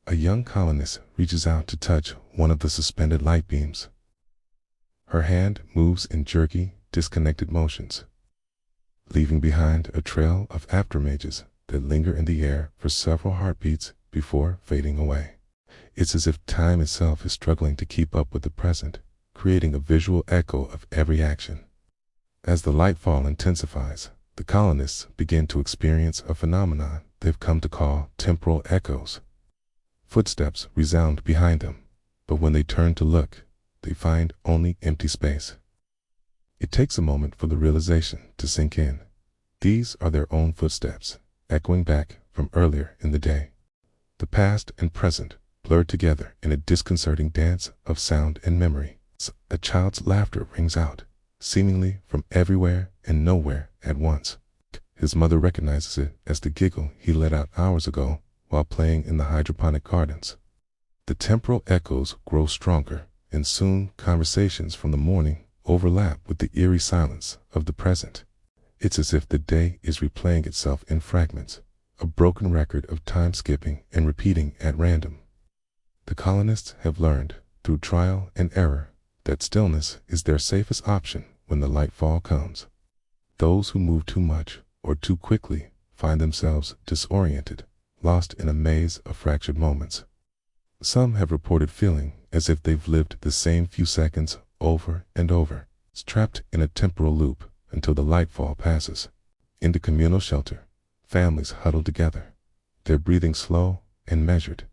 A young colonist reaches out to touch one of the suspended light beams. Her hand moves in jerky, disconnected motions, leaving behind a trail of afterimages that linger in the air for several heartbeats before fading away. It's as if time itself is struggling to keep up with the present, creating a visual echo of every action. As the lightfall intensifies, the colonists begin to experience a phenomenon they've come to call temporal echoes. Footsteps resound behind them, but when they turn to look, they find only empty space. It takes a moment for the realization to sink in. These are their own footsteps, echoing back from earlier in the day. The past and present blurred together in a disconcerting dance of sound and memory. A child's laughter rings out, seemingly from everywhere and nowhere at once. His mother recognizes it as the giggle he let out hours ago while playing in the hydroponic gardens. The temporal echoes grow stronger, and soon conversations from the morning overlap with the eerie silence of the present. It's as if the day is replaying itself in fragments, a broken record of time skipping and repeating at random. The colonists have learned, through trial and error, that stillness is their safest option when the lightfall comes. Those who move too much or too quickly find themselves disoriented, lost in a maze of fractured moments. Some have reported feeling as if they've lived the same few seconds over and over, trapped in a temporal loop until the lightfall passes. In the communal shelter, families huddle together, their breathing slow and measured.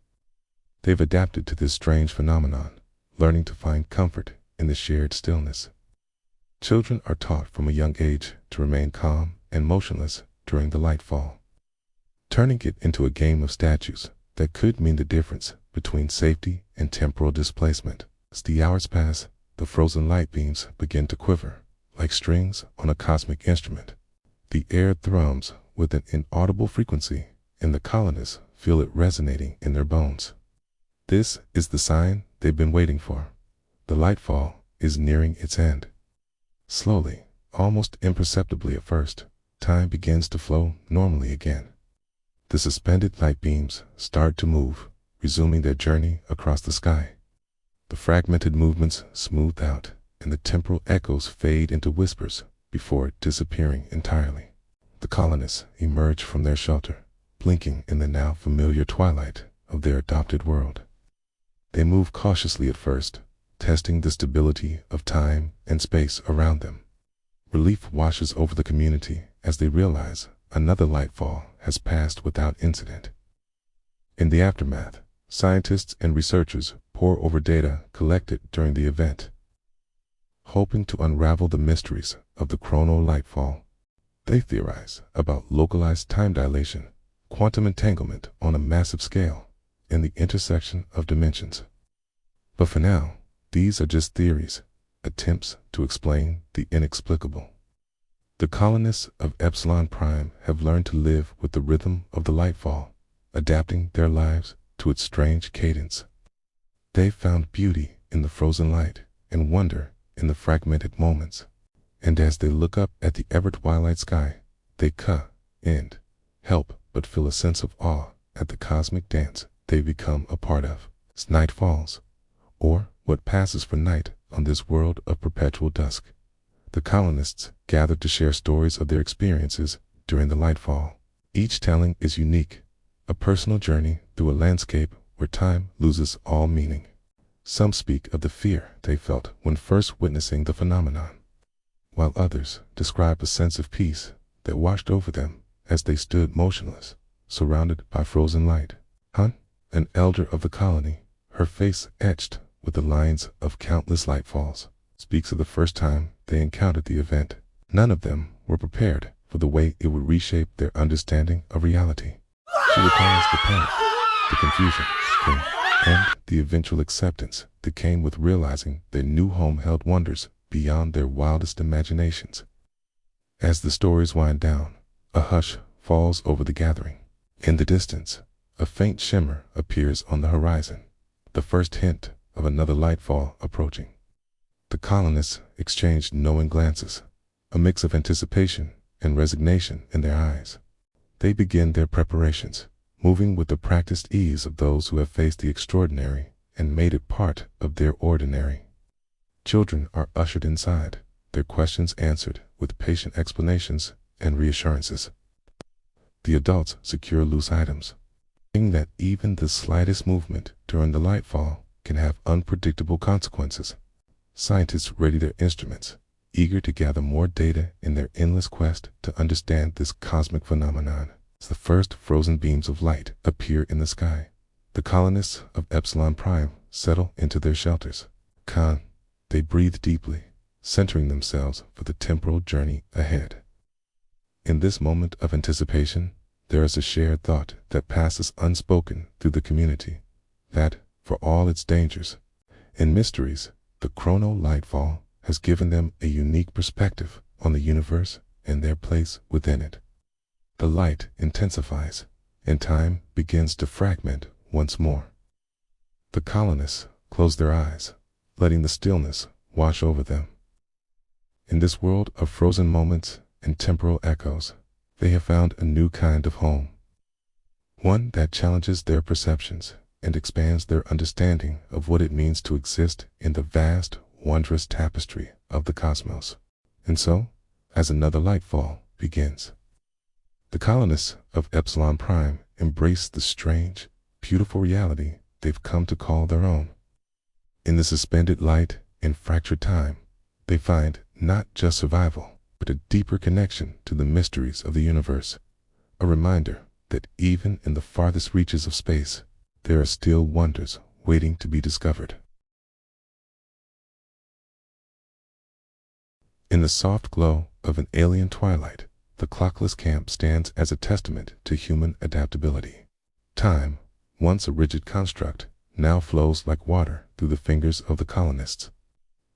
They've adapted to this strange phenomenon, learning to find comfort in the shared stillness. Children are taught from a young age to remain calm and motionless during the lightfall, turning it into a game of statues that could mean the difference between safety and temporal displacement. As the hours pass, the frozen light beams begin to quiver, like strings on a cosmic instrument. The air thrums with an inaudible frequency, and the colonists feel it resonating in their bones. This is the sign they've been waiting for. The lightfall is nearing its end. Slowly, almost imperceptibly at first, time begins to flow normally again. The suspended light beams start to move, resuming their journey across the sky. The fragmented movements smooth out, and the temporal echoes fade into whispers before disappearing entirely. The colonists emerge from their shelter, blinking in the now familiar twilight of their adopted world. They move cautiously at first, testing the stability of time and space around them. Relief washes over the community as they realize another lightfall has passed without incident. In the aftermath, scientists and researchers pore over data collected during the event, hoping to unravel the mysteries of the Chronal lightfall. They theorize about localized time dilation, quantum entanglement on a massive scale, in the intersection of dimensions. But for now, these are just theories, attempts to explain the inexplicable. The colonists of Epsilon Prime have learned to live with the rhythm of the lightfall, adapting their lives to its strange cadence. They've found beauty in the frozen light and wonder in the fragmented moments. And as they look up at the ever-twilight sky, they can't help but feel a sense of awe at the cosmic dance they've become a part of. As night falls, or what passes for night on this world of perpetual dusk, the colonists gather to share stories of their experiences during the lightfall. Each telling is unique, a personal journey through a landscape where time loses all meaning. Some speak of the fear they felt when first witnessing the phenomenon, while others describe a sense of peace that washed over them as they stood motionless, surrounded by frozen light. An elder of the colony, her face etched with the lines of countless lightfalls, speaks of the first time they encountered the event. None of them were prepared for the way it would reshape their understanding of reality. She recalls the panic, the confusion, and the eventual acceptance that came with realizing their new home held wonders beyond their wildest imaginations. As the stories wind down, a hush falls over the gathering. In the distance, a faint shimmer appears on the horizon, the first hint of another lightfall approaching. The colonists exchanged knowing glances, a mix of anticipation and resignation in their eyes. They begin their preparations, moving with the practiced ease of those who have faced the extraordinary and made it part of their ordinary. Children are ushered inside, their questions answered with patient explanations and reassurances. The adults secure loose items, saying that even the slightest movement during the lightfall can have unpredictable consequences. Scientists ready their instruments, eager to gather more data in their endless quest to understand this cosmic phenomenon. As the first frozen beams of light appear in the sky, the colonists of Epsilon Prime settle into their shelters. They breathe deeply, centering themselves for the temporal journey ahead. In this moment of anticipation, there is a shared thought that passes unspoken through the community, that, for all its dangers and mysteries, the Chronal lightfall has given them a unique perspective on the universe and their place within it. The light intensifies, and time begins to fragment once more. The colonists close their eyes, letting the stillness wash over them. In this world of frozen moments and temporal echoes, they have found a new kind of home, one that challenges their perceptions and expands their understanding of what it means to exist in the vast, wondrous tapestry of the cosmos. And so, as another lightfall begins, the colonists of Epsilon Prime embrace the strange, beautiful reality they've come to call their own. In the suspended light and fractured time, they find not just survival, but a deeper connection to the mysteries of the universe, a reminder that even in the farthest reaches of space, there are still wonders waiting to be discovered. In the soft glow of an alien twilight, the clockless camp stands as a testament to human adaptability. Time, once a rigid construct, now flows like water through the fingers of the colonists.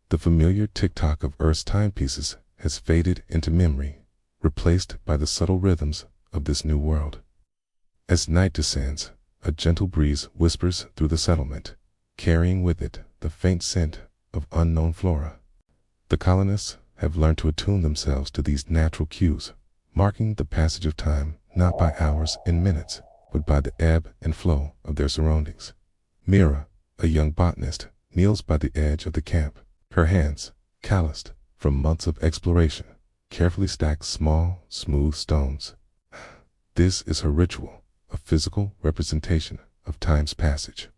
The familiar tick-tock of Earth's timepieces has faded into memory, replaced by the subtle rhythms of this new world. As night descends, a gentle breeze whispers through the settlement, carrying with it the faint scent of unknown flora. The colonists have learned to attune themselves to these natural cues, marking the passage of time not by hours and minutes, but by the ebb and flow of their surroundings. Mira, a young botanist, kneels by the edge of the camp, her hands, calloused from months of exploration, carefully stack small, smooth stones. This is her ritual, a physical representation of time's passage.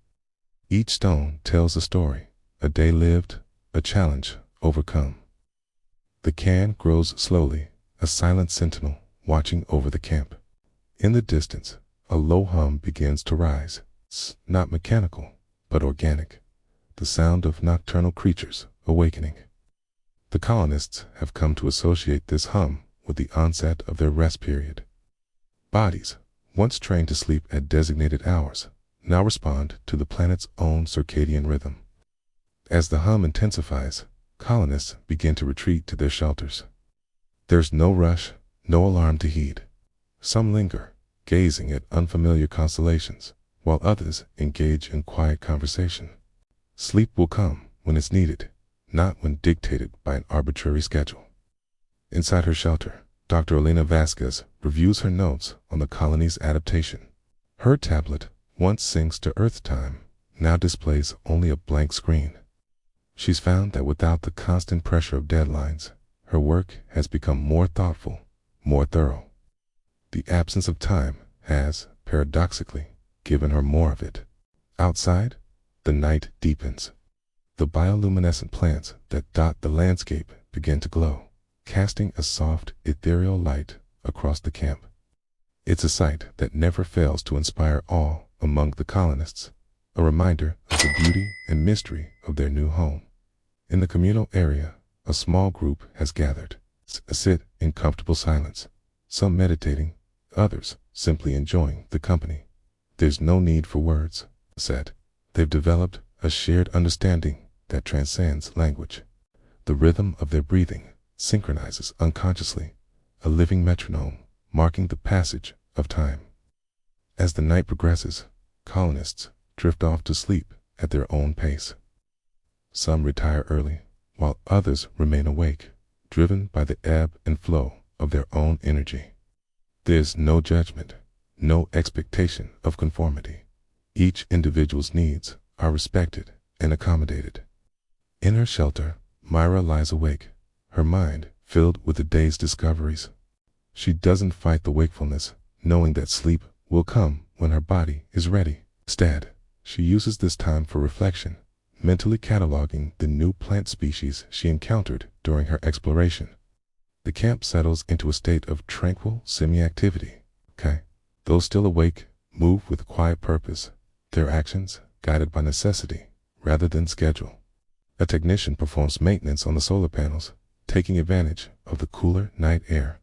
Each stone tells a story, a day lived, a challenge overcome. The can grows slowly, a silent sentinel watching over the camp. In the distance, a low hum begins to rise. It's not mechanical, but organic, the sound of nocturnal creatures awakening. The colonists have come to associate this hum with the onset of their rest period. Bodies, once trained to sleep at designated hours, now respond to the planet's own circadian rhythm. As the hum intensifies, colonists begin to retreat to their shelters. There's no rush, no alarm to heed. Some linger, gazing at unfamiliar constellations, while others engage in quiet conversation. Sleep will come when it's needed, not when dictated by an arbitrary schedule. Inside her shelter, Dr. Elena Vasquez reviews her notes on the colony's adaptation. Her tablet, once synced to Earth time, now displays only a blank screen. She's found that without the constant pressure of deadlines, her work has become more thoughtful, more thorough. The absence of time has, paradoxically, given her more of it. Outside, the night deepens. The bioluminescent plants that dot the landscape begin to glow, casting a soft, ethereal light across the camp. It's a sight that never fails to inspire awe among the colonists, a reminder of the beauty and mystery of their new home. In the communal area, a small group has gathered, sit in comfortable silence, some meditating, others simply enjoying the company. There's no need for words, said. They've developed a shared understanding that transcends language. The rhythm of their breathing synchronizes unconsciously, a living metronome marking the passage of time. As the night progresses, colonists drift off to sleep at their own pace. Some retire early, while others remain awake, driven by the ebb and flow of their own energy. There's no judgment, no expectation of conformity. Each individual's needs are respected and accommodated. In her shelter, Myra lies awake, her mind filled with the day's discoveries. She doesn't fight the wakefulness, knowing that sleep will come when her body is ready. Instead, she uses this time for reflection, mentally cataloging the new plant species she encountered during her exploration. The camp settles into a state of tranquil semi-activity. Those still awake move with quiet purpose, their actions guided by necessity rather than schedule. A technician performs maintenance on the solar panels, taking advantage of the cooler night air.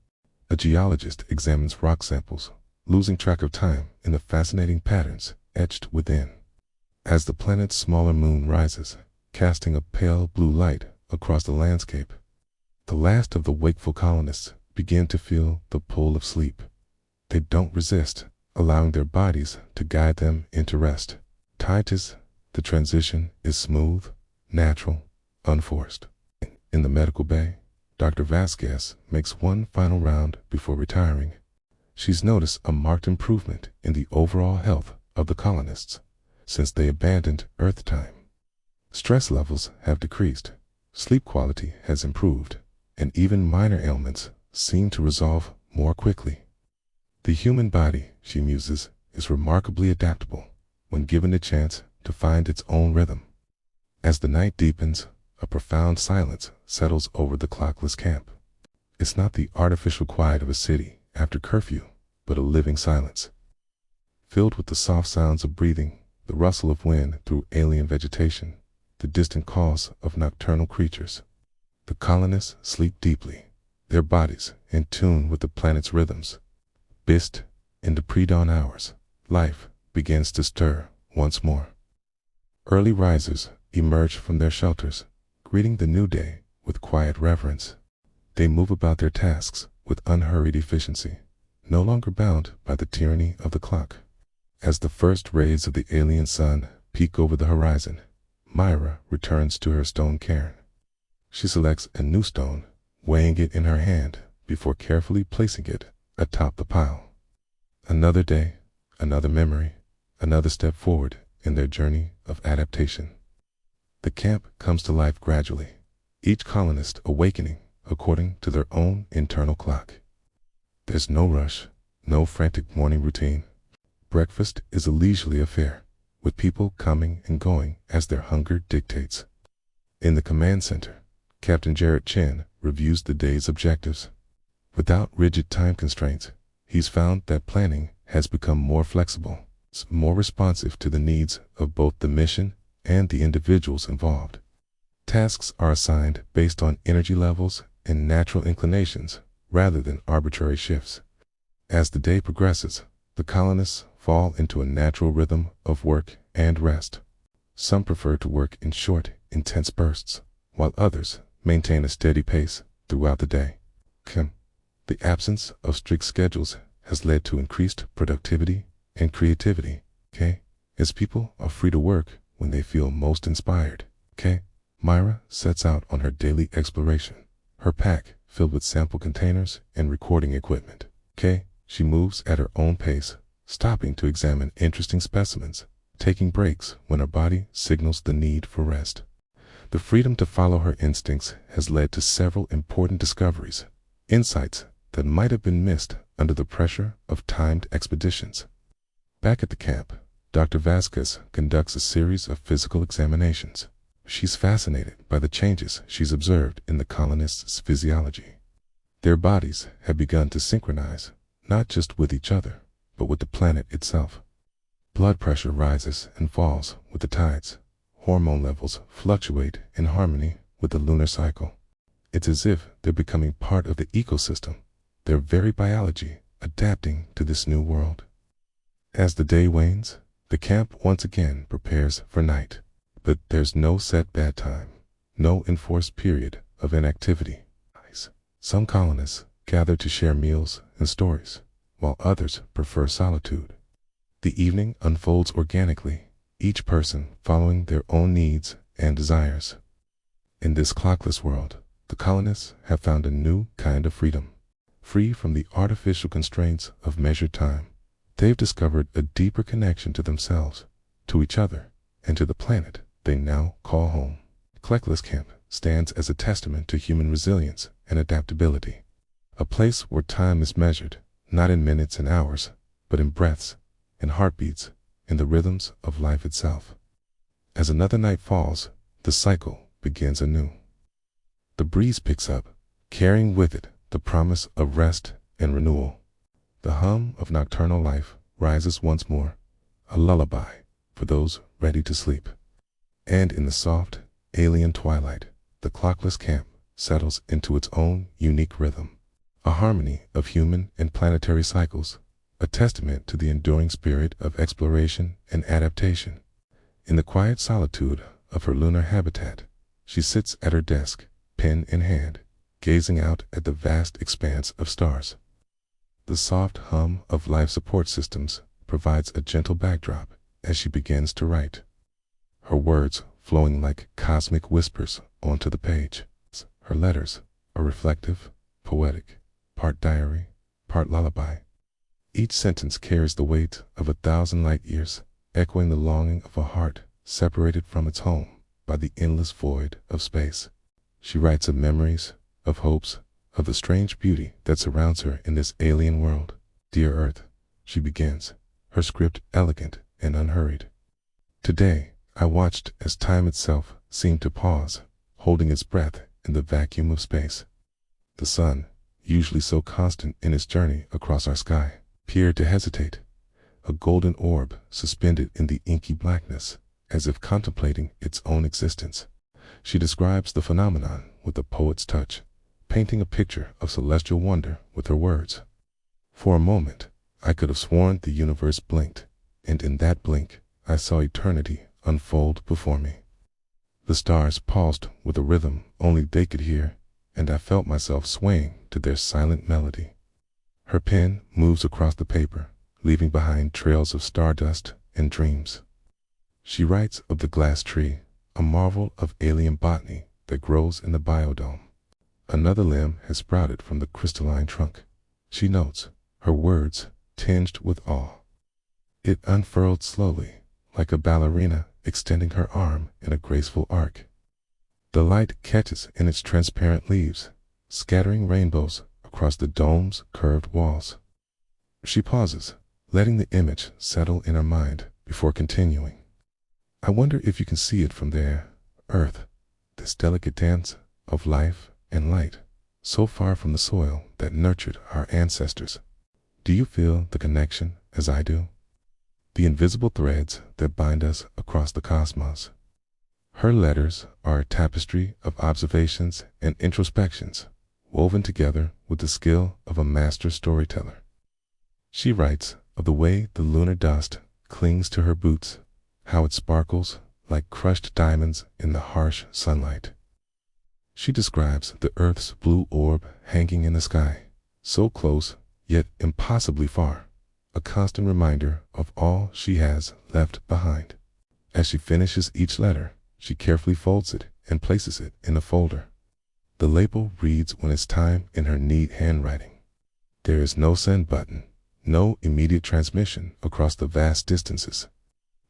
A geologist examines rock samples, losing track of time in the fascinating patterns etched within. As the planet's smaller moon rises, casting a pale blue light across the landscape, the last of the wakeful colonists begin to feel the pull of sleep. They don't resist, allowing their bodies to guide them into rest. Titus, the transition is smooth, natural, unforced. In the medical bay, Dr. Vasquez makes one final round before retiring. She's noticed a marked improvement in the overall health of the colonists since they abandoned Earth time. Stress levels have decreased, sleep quality has improved, and even minor ailments seem to resolve more quickly. The human body, she muses, is remarkably adaptable when given the chance to find its own rhythm. As the night deepens, a profound silence settles over the clockless camp. It's not the artificial quiet of a city after curfew, but a living silence, filled with the soft sounds of breathing, the rustle of wind through alien vegetation, the distant calls of nocturnal creatures. The colonists sleep deeply, their bodies in tune with the planet's rhythms. Bist, in the pre-dawn hours, life begins to stir once more. Early risers emerge from their shelters, greeting the new day with quiet reverence. They move about their tasks with unhurried efficiency, no longer bound by the tyranny of the clock. As the first rays of the alien sun peek over the horizon, Myra returns to her stone cairn. She selects a new stone, weighing it in her hand before carefully placing it atop the pile. Another day, another memory, another step forward in their journey of adaptation. The camp comes to life gradually, each colonist awakening according to their own internal clock. There's no rush, no frantic morning routine. Breakfast is a leisurely affair, with people coming and going as their hunger dictates. In the command center, Captain Jarrett Chen reviews the day's objectives. Without rigid time constraints, he's found that planning has become more flexible, more responsive to the needs of both the mission and the individuals involved. Tasks are assigned based on energy levels and natural inclinations rather than arbitrary shifts. As the day progresses, the colonists fall into a natural rhythm of work and rest. Some prefer to work in short, intense bursts, while others maintain a steady pace throughout the day. The absence of strict schedules has led to increased productivity and creativity, as people are free to work when they feel most inspired. Myra sets out on her daily exploration, her pack filled with sample containers and recording equipment. She moves at her own pace, stopping to examine interesting specimens, taking breaks when her body signals the need for rest. The freedom to follow her instincts has led to several important discoveries, insights that might have been missed under the pressure of timed expeditions. Back at the camp, Dr. Vasquez conducts a series of physical examinations. She's fascinated by the changes she's observed in the colonists' physiology. Their bodies have begun to synchronize, not just with each other, but with the planet itself. Blood pressure rises and falls with the tides. Hormone levels fluctuate in harmony with the lunar cycle. It's as if they're becoming part of the ecosystem, their very biology adapting to this new world. As the day wanes, the camp once again prepares for night. But there's no set bedtime, no enforced period of inactivity. Some colonists gather to share meals and stories, while others prefer solitude. The evening unfolds organically, each person following their own needs and desires. In this clockless world, the colonists have found a new kind of freedom. Free from the artificial constraints of measured time, they've discovered a deeper connection to themselves, to each other, and to the planet they now call home. Clockless Camp stands as a testament to human resilience and adaptability. A place where time is measured, not in minutes and hours, but in breaths, in heartbeats, in the rhythms of life itself. As another night falls, the cycle begins anew. The breeze picks up, carrying with it the promise of rest and renewal. The hum of nocturnal life rises once more, a lullaby for those ready to sleep. And in the soft, alien twilight, the clockless camp settles into its own unique rhythm, a harmony of human and planetary cycles, a testament to the enduring spirit of exploration and adaptation. In the quiet solitude of her lunar habitat, she sits at her desk, pen in hand, gazing out at the vast expanse of stars. The soft hum of life support systems provides a gentle backdrop as she begins to write, her words flowing like cosmic whispers onto the page. Her letters are reflective, poetic, part diary, part lullaby. Each sentence carries the weight of 1,000 light years, echoing the longing of a heart separated from its home by the endless void of space. She writes of memories, of hopes, of the strange beauty that surrounds her in this alien world. Dear Earth, she begins, her script elegant and unhurried. Today, I watched as time itself seemed to pause, holding its breath in the vacuum of space. The sun, usually so constant in its journey across our sky, appeared to hesitate, a golden orb suspended in the inky blackness, as if contemplating its own existence. She describes the phenomenon with a poet's touch, painting a picture of celestial wonder with her words. For a moment, I could have sworn the universe blinked, and in that blink, I saw eternity unfold before me. The stars pulsed with a rhythm only they could hear, and I felt myself swaying to their silent melody. Her pen moves across the paper, leaving behind trails of stardust and dreams. She writes of the glass tree, a marvel of alien botany that grows in the biodome. Another limb has sprouted from the crystalline trunk. She notes, her words tinged with awe. It unfurled slowly, like a ballerina extending her arm in a graceful arc. The light catches in its transparent leaves, scattering rainbows across the dome's curved walls. She pauses, letting the image settle in her mind before continuing. I wonder if you can see it from there, Earth, this delicate dance of life and light, so far from the soil that nurtured our ancestors. Do you feel the connection as I do? The invisible threads that bind us across the cosmos. Her letters are a tapestry of observations and introspections, woven together with the skill of a master storyteller. She writes of the way the lunar dust clings to her boots, how it sparkles like crushed diamonds in the harsh sunlight. She describes the Earth's blue orb hanging in the sky, so close yet impossibly far, a constant reminder of all she has left behind. As she finishes each letter, she carefully folds it and places it in a folder. The label reads when it's time in her neat handwriting. There is no send button, no immediate transmission across the vast distances.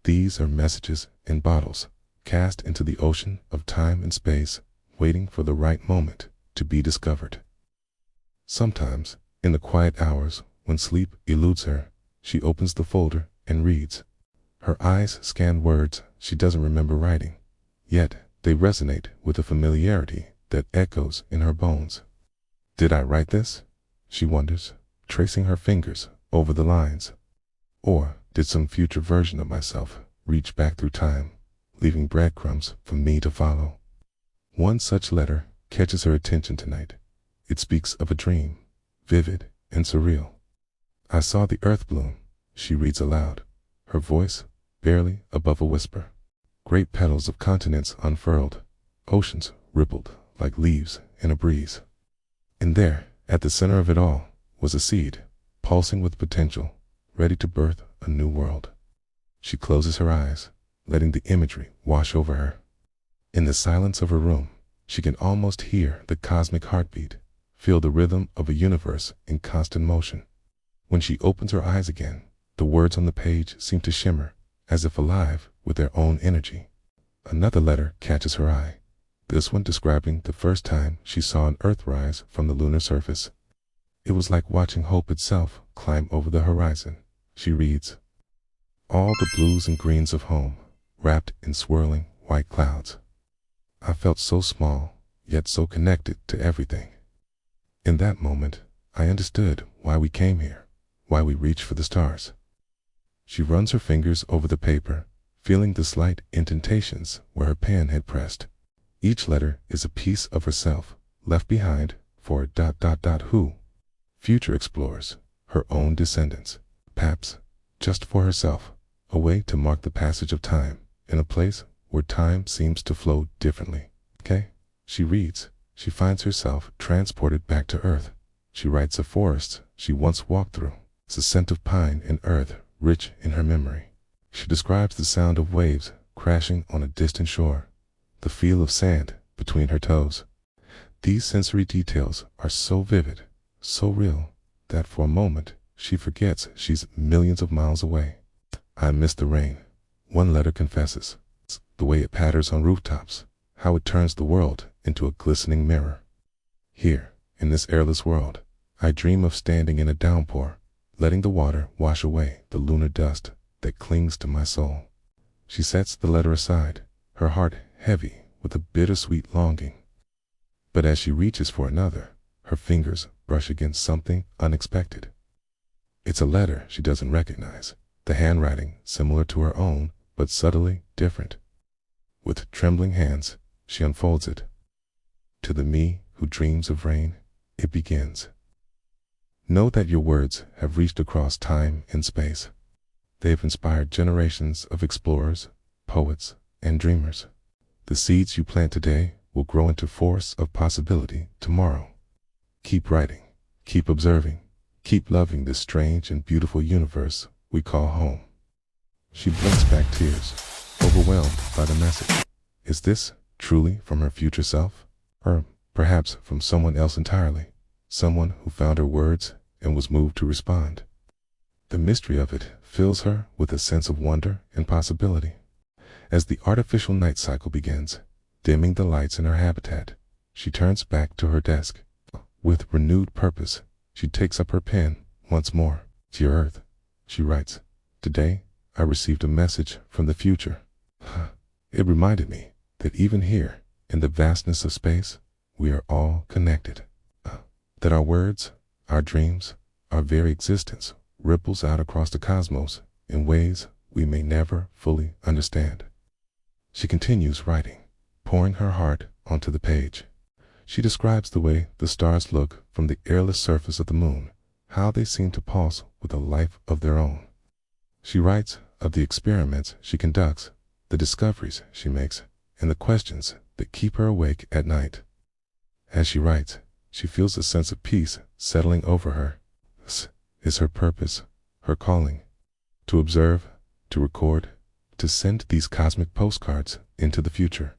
These are messages in bottles, cast into the ocean of time and space, waiting for the right moment to be discovered. Sometimes, in the quiet hours when sleep eludes her, she opens the folder and reads. Her eyes scan words she doesn't remember writing, yet they resonate with a familiarity that echoes in her bones. Did I write this? She wonders, tracing her fingers over the lines. Or did some future version of myself reach back through time, leaving breadcrumbs for me to follow? One such letter catches her attention tonight. It speaks of a dream, vivid and surreal. I saw the earth bloom, she reads aloud, her voice barely above a whisper. Great petals of continents unfurled, oceans rippled like leaves in a breeze. And there, at the center of it all, was a seed, pulsing with potential, ready to birth a new world. She closes her eyes, letting the imagery wash over her. In the silence of her room, she can almost hear the cosmic heartbeat, feel the rhythm of a universe in constant motion. When she opens her eyes again, the words on the page seem to shimmer, as if alive with their own energy. Another letter catches her eye, this one describing the first time she saw an Earth rise from the lunar surface. It was like watching hope itself climb over the horizon. She reads, all the blues and greens of home, wrapped in swirling white clouds. I felt so small, yet so connected to everything. In that moment, I understood why we came here, why we reach for the stars. She runs her fingers over the paper, feeling the slight indentations where her pen had pressed. Each letter is a piece of herself, left behind for who? Future explorers, her own descendants, perhaps just for herself, a way to mark the passage of time in a place where time seems to flow differently. Okay? She reads. She finds herself transported back to Earth. She writes of forests she once walked through, the scent of pine and earth rich in her memory. She describes the sound of waves crashing on a distant shore, the feel of sand between her toes. These sensory details are so vivid, so real, that for a moment she forgets she's millions of miles away. I miss the rain, one letter confesses. The way it patters on rooftops, how it turns the world into a glistening mirror. Here, in this airless world, I dream of standing in a downpour, letting the water wash away the lunar dust that clings to my soul. She sets the letter aside, her heart heavy with a bittersweet longing. But as she reaches for another, her fingers brush against something unexpected. It's a letter she doesn't recognize, the handwriting similar to her own, but subtly different. With trembling hands, she unfolds it. To the me who dreams of rain, it begins. Know that your words have reached across time and space. They've inspired generations of explorers, poets, and dreamers. The seeds you plant today will grow into forests of possibility tomorrow. Keep writing, keep observing, keep loving this strange and beautiful universe we call home. She blinks back tears, overwhelmed by the message. Is this truly from her future self? Or perhaps from someone else entirely? Someone who found her words and was moved to respond. The mystery of it fills her with a sense of wonder and possibility. As the artificial night cycle begins, dimming the lights in her habitat, she turns back to her desk. With renewed purpose, she takes up her pen once more. Dear Earth, she writes, today I received a message from the future. It reminded me that even here, in the vastness of space, we are all connected. That our words, our dreams, our very existence ripples out across the cosmos in ways we may never fully understand. She continues writing, pouring her heart onto the page. She describes the way the stars look from the airless surface of the moon, how they seem to pulse with a life of their own. She writes of the experiments she conducts, the discoveries she makes, and the questions that keep her awake at night. As she writes, she feels a sense of peace settling over her. This is her purpose, her calling, to observe, to record, to send these cosmic postcards into the future.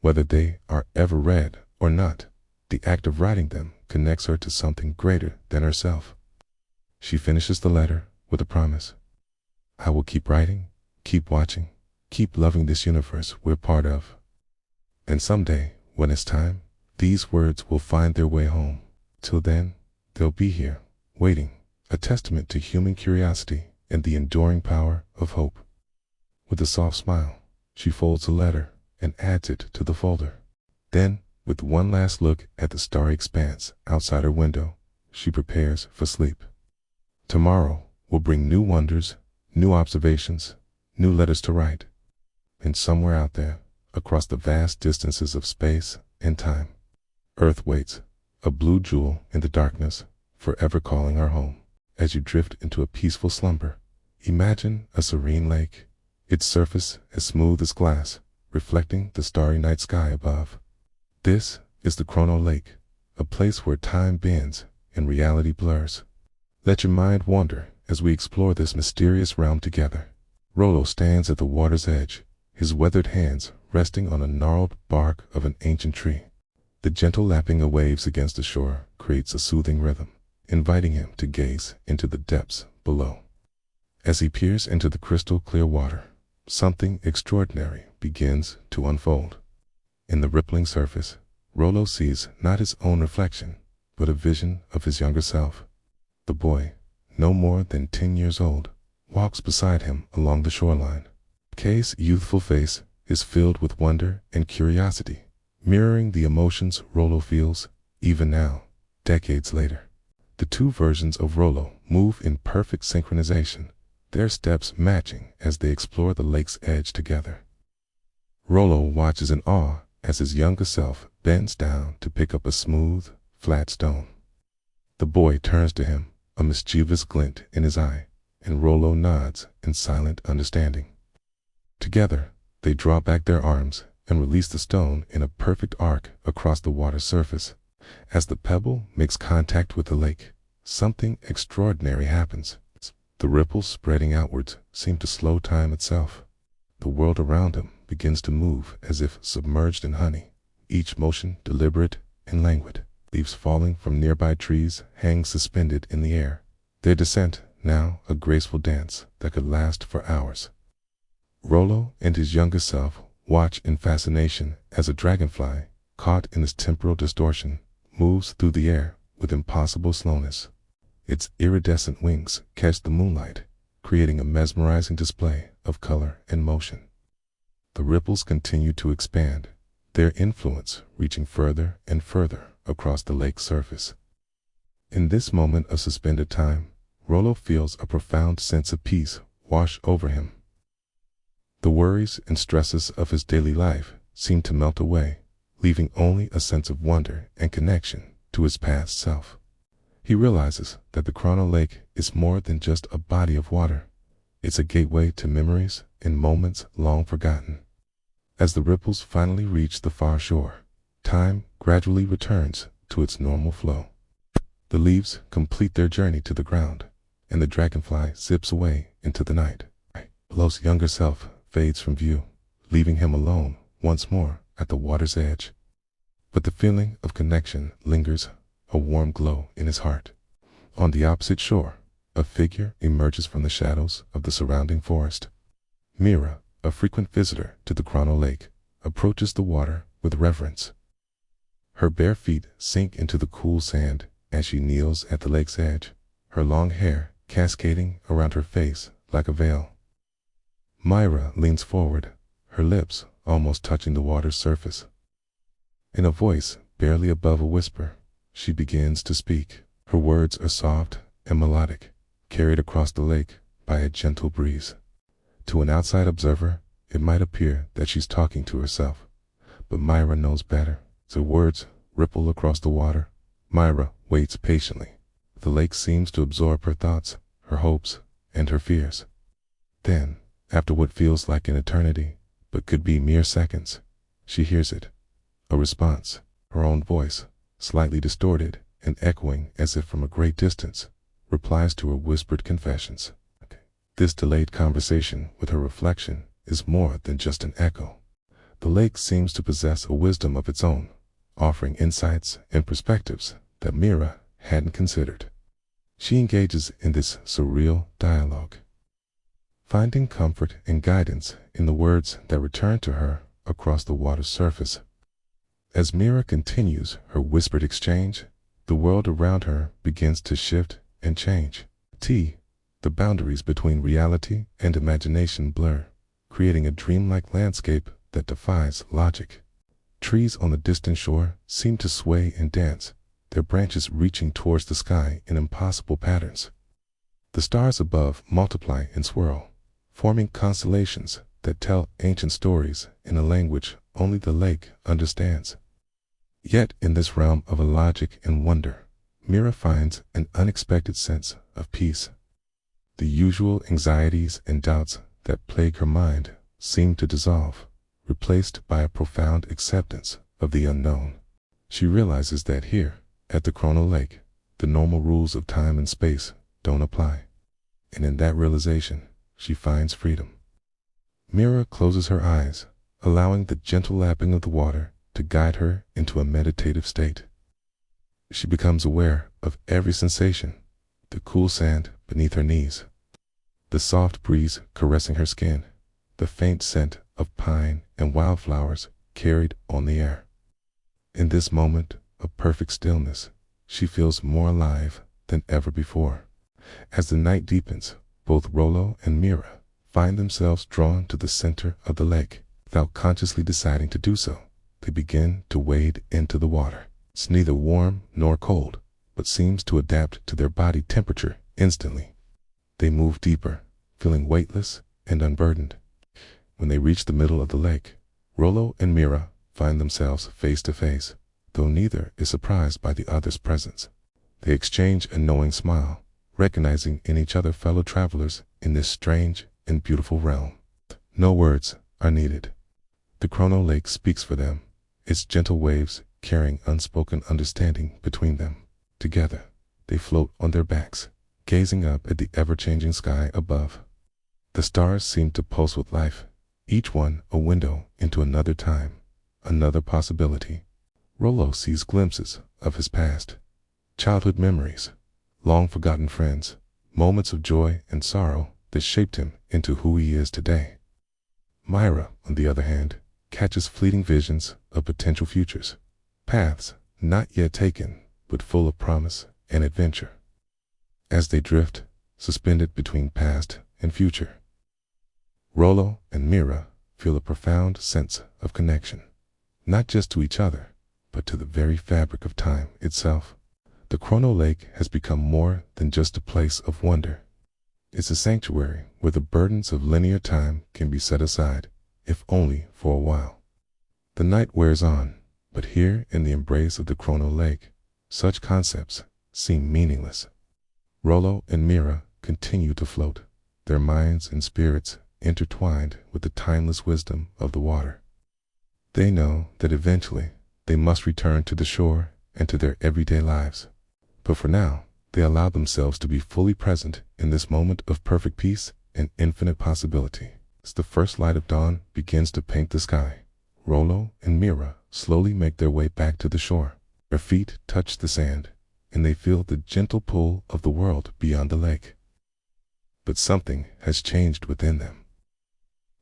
Whether they are ever read or not, the act of writing them connects her to something greater than herself. She finishes the letter with a promise. I will keep writing, keep watching, keep loving this universe we're part of. And someday, when it's time, these words will find their way home. Till then, they'll be here, waiting, a testament to human curiosity and the enduring power of hope. With a soft smile, she folds the letter and adds it to the folder. Then, with one last look at the starry expanse outside her window, she prepares for sleep. Tomorrow will bring new wonders, new observations, new letters to write. And somewhere out there, across the vast distances of space and time, Earth waits, a blue jewel in the darkness, forever calling her home. As you drift into a peaceful slumber, imagine a serene lake, its surface as smooth as glass, reflecting the starry night sky above. This is the Chronal Lake, a place where time bends and reality blurs. Let your mind wander as we explore this mysterious realm together. Rollo stands at the water's edge, his weathered hands resting on a gnarled bark of an ancient tree. The gentle lapping of waves against the shore creates a soothing rhythm, inviting him to gaze into the depths below. As he peers into the crystal clear water, something extraordinary begins to unfold. In the rippling surface, Rollo sees not his own reflection, but a vision of his younger self. The boy, no more than 10 years old, walks beside him along the shoreline. Kay's youthful face is filled with wonder and curiosity, mirroring the emotions Rollo feels even now, decades later. The two versions of Rollo move in perfect synchronization, their steps matching as they explore the lake's edge together. Rollo watches in awe as his younger self bends down to pick up a smooth, flat stone. The boy turns to him, a mischievous glint in his eye, and Rollo nods in silent understanding. Together, they draw back their arms and release the stone in a perfect arc across the water's surface. As the pebble makes contact with the lake, something extraordinary happens. The ripples spreading outwards seem to slow time itself. The world around him begins to move as if submerged in honey, each motion deliberate and languid. Leaves falling from nearby trees hang suspended in the air, their descent now a graceful dance that could last for hours. Rollo and his younger self watch in fascination as a dragonfly, caught in this temporal distortion, moves through the air with impossible slowness. Its iridescent wings catch the moonlight, creating a mesmerizing display of color and motion. The ripples continue to expand, their influence reaching further and further across the lake's surface. In this moment of suspended time, Rollo feels a profound sense of peace wash over him. The worries and stresses of his daily life seem to melt away, leaving only a sense of wonder and connection to his past self. He realizes that the Chronal Lake is more than just a body of water. It's a gateway to memories and moments long forgotten. As the ripples finally reach the far shore, time gradually returns to its normal flow. The leaves complete their journey to the ground, and the dragonfly zips away into the night. Rollo's younger self fades from view, leaving him alone once more at the water's edge. But the feeling of connection lingers, a warm glow in his heart. On the opposite shore, a figure emerges from the shadows of the surrounding forest. Mira, a frequent visitor to the Chronal Lake, approaches the water with reverence. Her bare feet sink into the cool sand as she kneels at the lake's edge, her long hair cascading around her face like a veil. Myra leans forward, her lips almost touching the water's surface. In a voice barely above a whisper, she begins to speak. Her words are soft and melodic, carried across the lake by a gentle breeze. To an outside observer, it might appear that she's talking to herself, but Myra knows better. Her words ripple across the water. Myra waits patiently, The lake seems to absorb her thoughts, her hopes, and her fears. Then, after what feels like an eternity, but could be mere seconds, she hears it. A response, her own voice, slightly distorted and echoing as if from a great distance, replies to her whispered confessions. This delayed conversation with her reflection is more than just an echo. The lake seems to possess a wisdom of its own, offering insights and perspectives that Mira hadn't considered. She engages in this surreal dialogue, finding comfort and guidance in the words that return to her across the water's surface. As Mira continues her whispered exchange, the world around her begins to shift and change. The boundaries between reality and imagination blur, creating a dreamlike landscape that defies logic. Trees on the distant shore seem to sway and dance, their branches reaching towards the sky in impossible patterns. The stars above multiply and swirl, forming constellations that tell ancient stories in a language only the lake understands. Yet in this realm of illogic and wonder, Mira finds an unexpected sense of peace. The usual anxieties and doubts that plague her mind seem to dissolve, replaced by a profound acceptance of the unknown. She realizes that here, at the Chronal Lake, the normal rules of time and space don't apply. And in that realization, she finds freedom. Mira closes her eyes, allowing the gentle lapping of the water to guide her into a meditative state. She becomes aware of every sensation: the cool sand beneath her knees, the soft breeze caressing her skin, the faint scent of pine and wildflowers carried on the air. In this moment of perfect stillness, she feels more alive than ever before. As the night deepens, both Rollo and Mira find themselves drawn to the center of the lake. Without consciously deciding to do so, they begin to wade into the water. It's neither warm nor cold, but seems to adapt to their body temperature instantly. They move deeper, feeling weightless and unburdened. When they reach the middle of the lake, Rollo and Mira find themselves face to face, though neither is surprised by the other's presence. They exchange a knowing smile, recognizing in each other fellow travelers in this strange and beautiful realm. No words are needed. The Chronal Lake speaks for them, its gentle waves carrying unspoken understanding between them. Together, they float on their backs, gazing up at the ever-changing sky above. The stars seem to pulse with life, each one a window into another time, another possibility. Rollo sees glimpses of his past, childhood memories, long-forgotten friends, moments of joy and sorrow that shaped him into who he is today. Mira, on the other hand, catches fleeting visions of potential futures, paths not yet taken, but full of promise and adventure. As they drift, suspended between past and future, Rollo and Mira feel a profound sense of connection, not just to each other, but to the very fabric of time itself. The Chronal Lake has become more than just a place of wonder. It's a sanctuary where the burdens of linear time can be set aside, if only for a while. The night wears on, but here in the embrace of the Chronal Lake, such concepts seem meaningless. Rollo and Mira continue to float, their minds and spirits intertwined with the timeless wisdom of the water. They know that eventually they must return to the shore and to their everyday lives. But for now, they allow themselves to be fully present in this moment of perfect peace and infinite possibility. As the first light of dawn begins to paint the sky, Rollo and Mira slowly make their way back to the shore. Their feet touch the sand, and they feel the gentle pull of the world beyond the lake. But something has changed within them.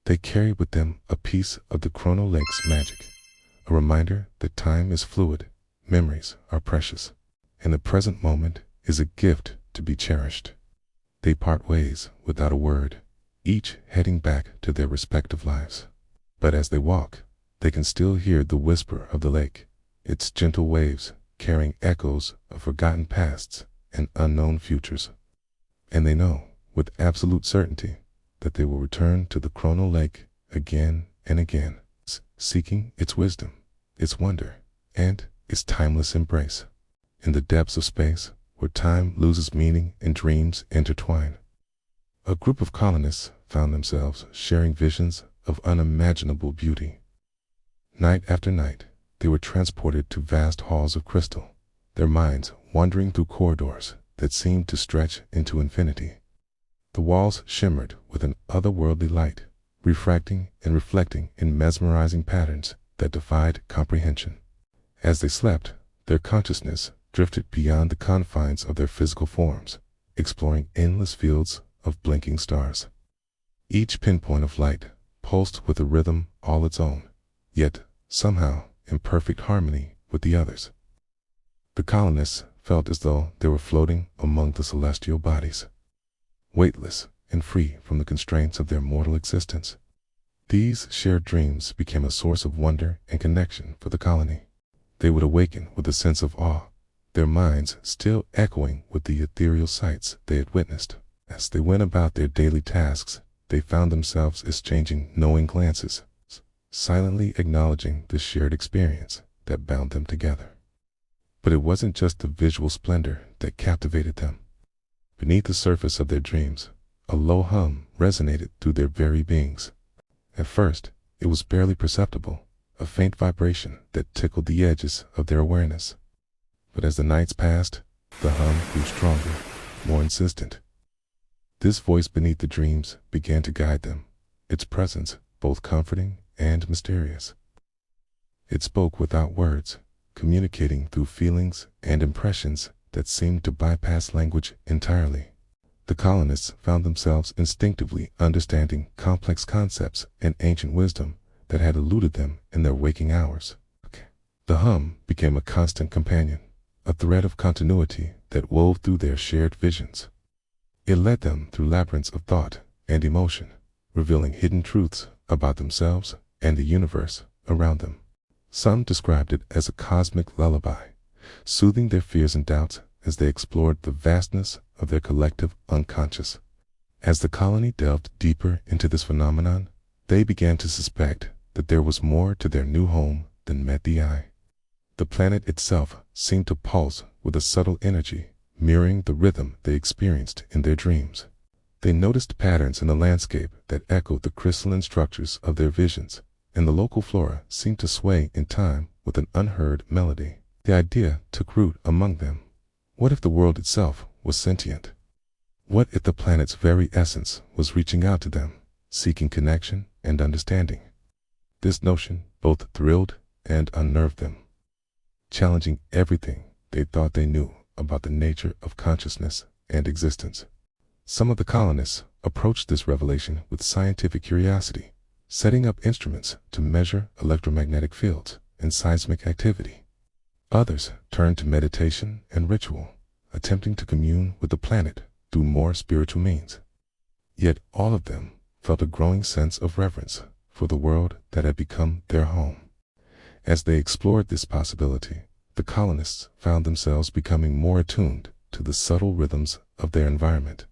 They carry with them a piece of the Chronal Lake's magic, a reminder that time is fluid, memories are precious, and the present moment is a gift to be cherished. They part ways without a word, each heading back to their respective lives. But as they walk, they can still hear the whisper of the lake, its gentle waves carrying echoes of forgotten pasts and unknown futures. And they know, with absolute certainty, that they will return to the Chronal Lake again and again, seeking its wisdom, its wonder, and its timeless embrace. In the depths of space, where time loses meaning and dreams intertwine. A group of colonists found themselves sharing visions of unimaginable beauty. Night after night, they were transported to vast halls of crystal, their minds wandering through corridors that seemed to stretch into infinity. The walls shimmered with an otherworldly light, refracting and reflecting in mesmerizing patterns that defied comprehension. As they slept, their consciousness drifted beyond the confines of their physical forms, exploring endless fields of blinking stars. Each pinpoint of light pulsed with a rhythm all its own, yet somehow in perfect harmony with the others. The colonists felt as though they were floating among the celestial bodies, weightless and free from the constraints of their mortal existence. These shared dreams became a source of wonder and connection for the colony. They would awaken with a sense of awe, their minds still echoing with the ethereal sights they had witnessed. As they went about their daily tasks, they found themselves exchanging knowing glances, silently acknowledging the shared experience that bound them together. But it wasn't just the visual splendor that captivated them. Beneath the surface of their dreams, a low hum resonated through their very beings. At first, it was barely perceptible, a faint vibration that tickled the edges of their awareness. But as the nights passed, the hum grew stronger, more insistent. This voice beneath the dreams began to guide them, its presence both comforting and mysterious. It spoke without words, communicating through feelings and impressions that seemed to bypass language entirely. The colonists found themselves instinctively understanding complex concepts and ancient wisdom that had eluded them in their waking hours. The hum became a constant companion, a thread of continuity that wove through their shared visions. It led them through labyrinths of thought and emotion, revealing hidden truths about themselves and the universe around them. Some described it as a cosmic lullaby, soothing their fears and doubts as they explored the vastness of their collective unconscious. As the colony delved deeper into this phenomenon, they began to suspect that there was more to their new home than met the eye. The planet itself seemed to pulse with a subtle energy, mirroring the rhythm they experienced in their dreams. They noticed patterns in the landscape that echoed the crystalline structures of their visions, and the local flora seemed to sway in time with an unheard melody. The idea took root among them. What if the world itself was sentient? What if the planet's very essence was reaching out to them, seeking connection and understanding? This notion both thrilled and unnerved them, challenging everything they thought they knew about the nature of consciousness and existence. Some of the colonists approached this revelation with scientific curiosity, setting up instruments to measure electromagnetic fields and seismic activity. Others turned to meditation and ritual, attempting to commune with the planet through more spiritual means. Yet all of them felt a growing sense of reverence for the world that had become their home. As they explored this possibility, the colonists found themselves becoming more attuned to the subtle rhythms of their environment.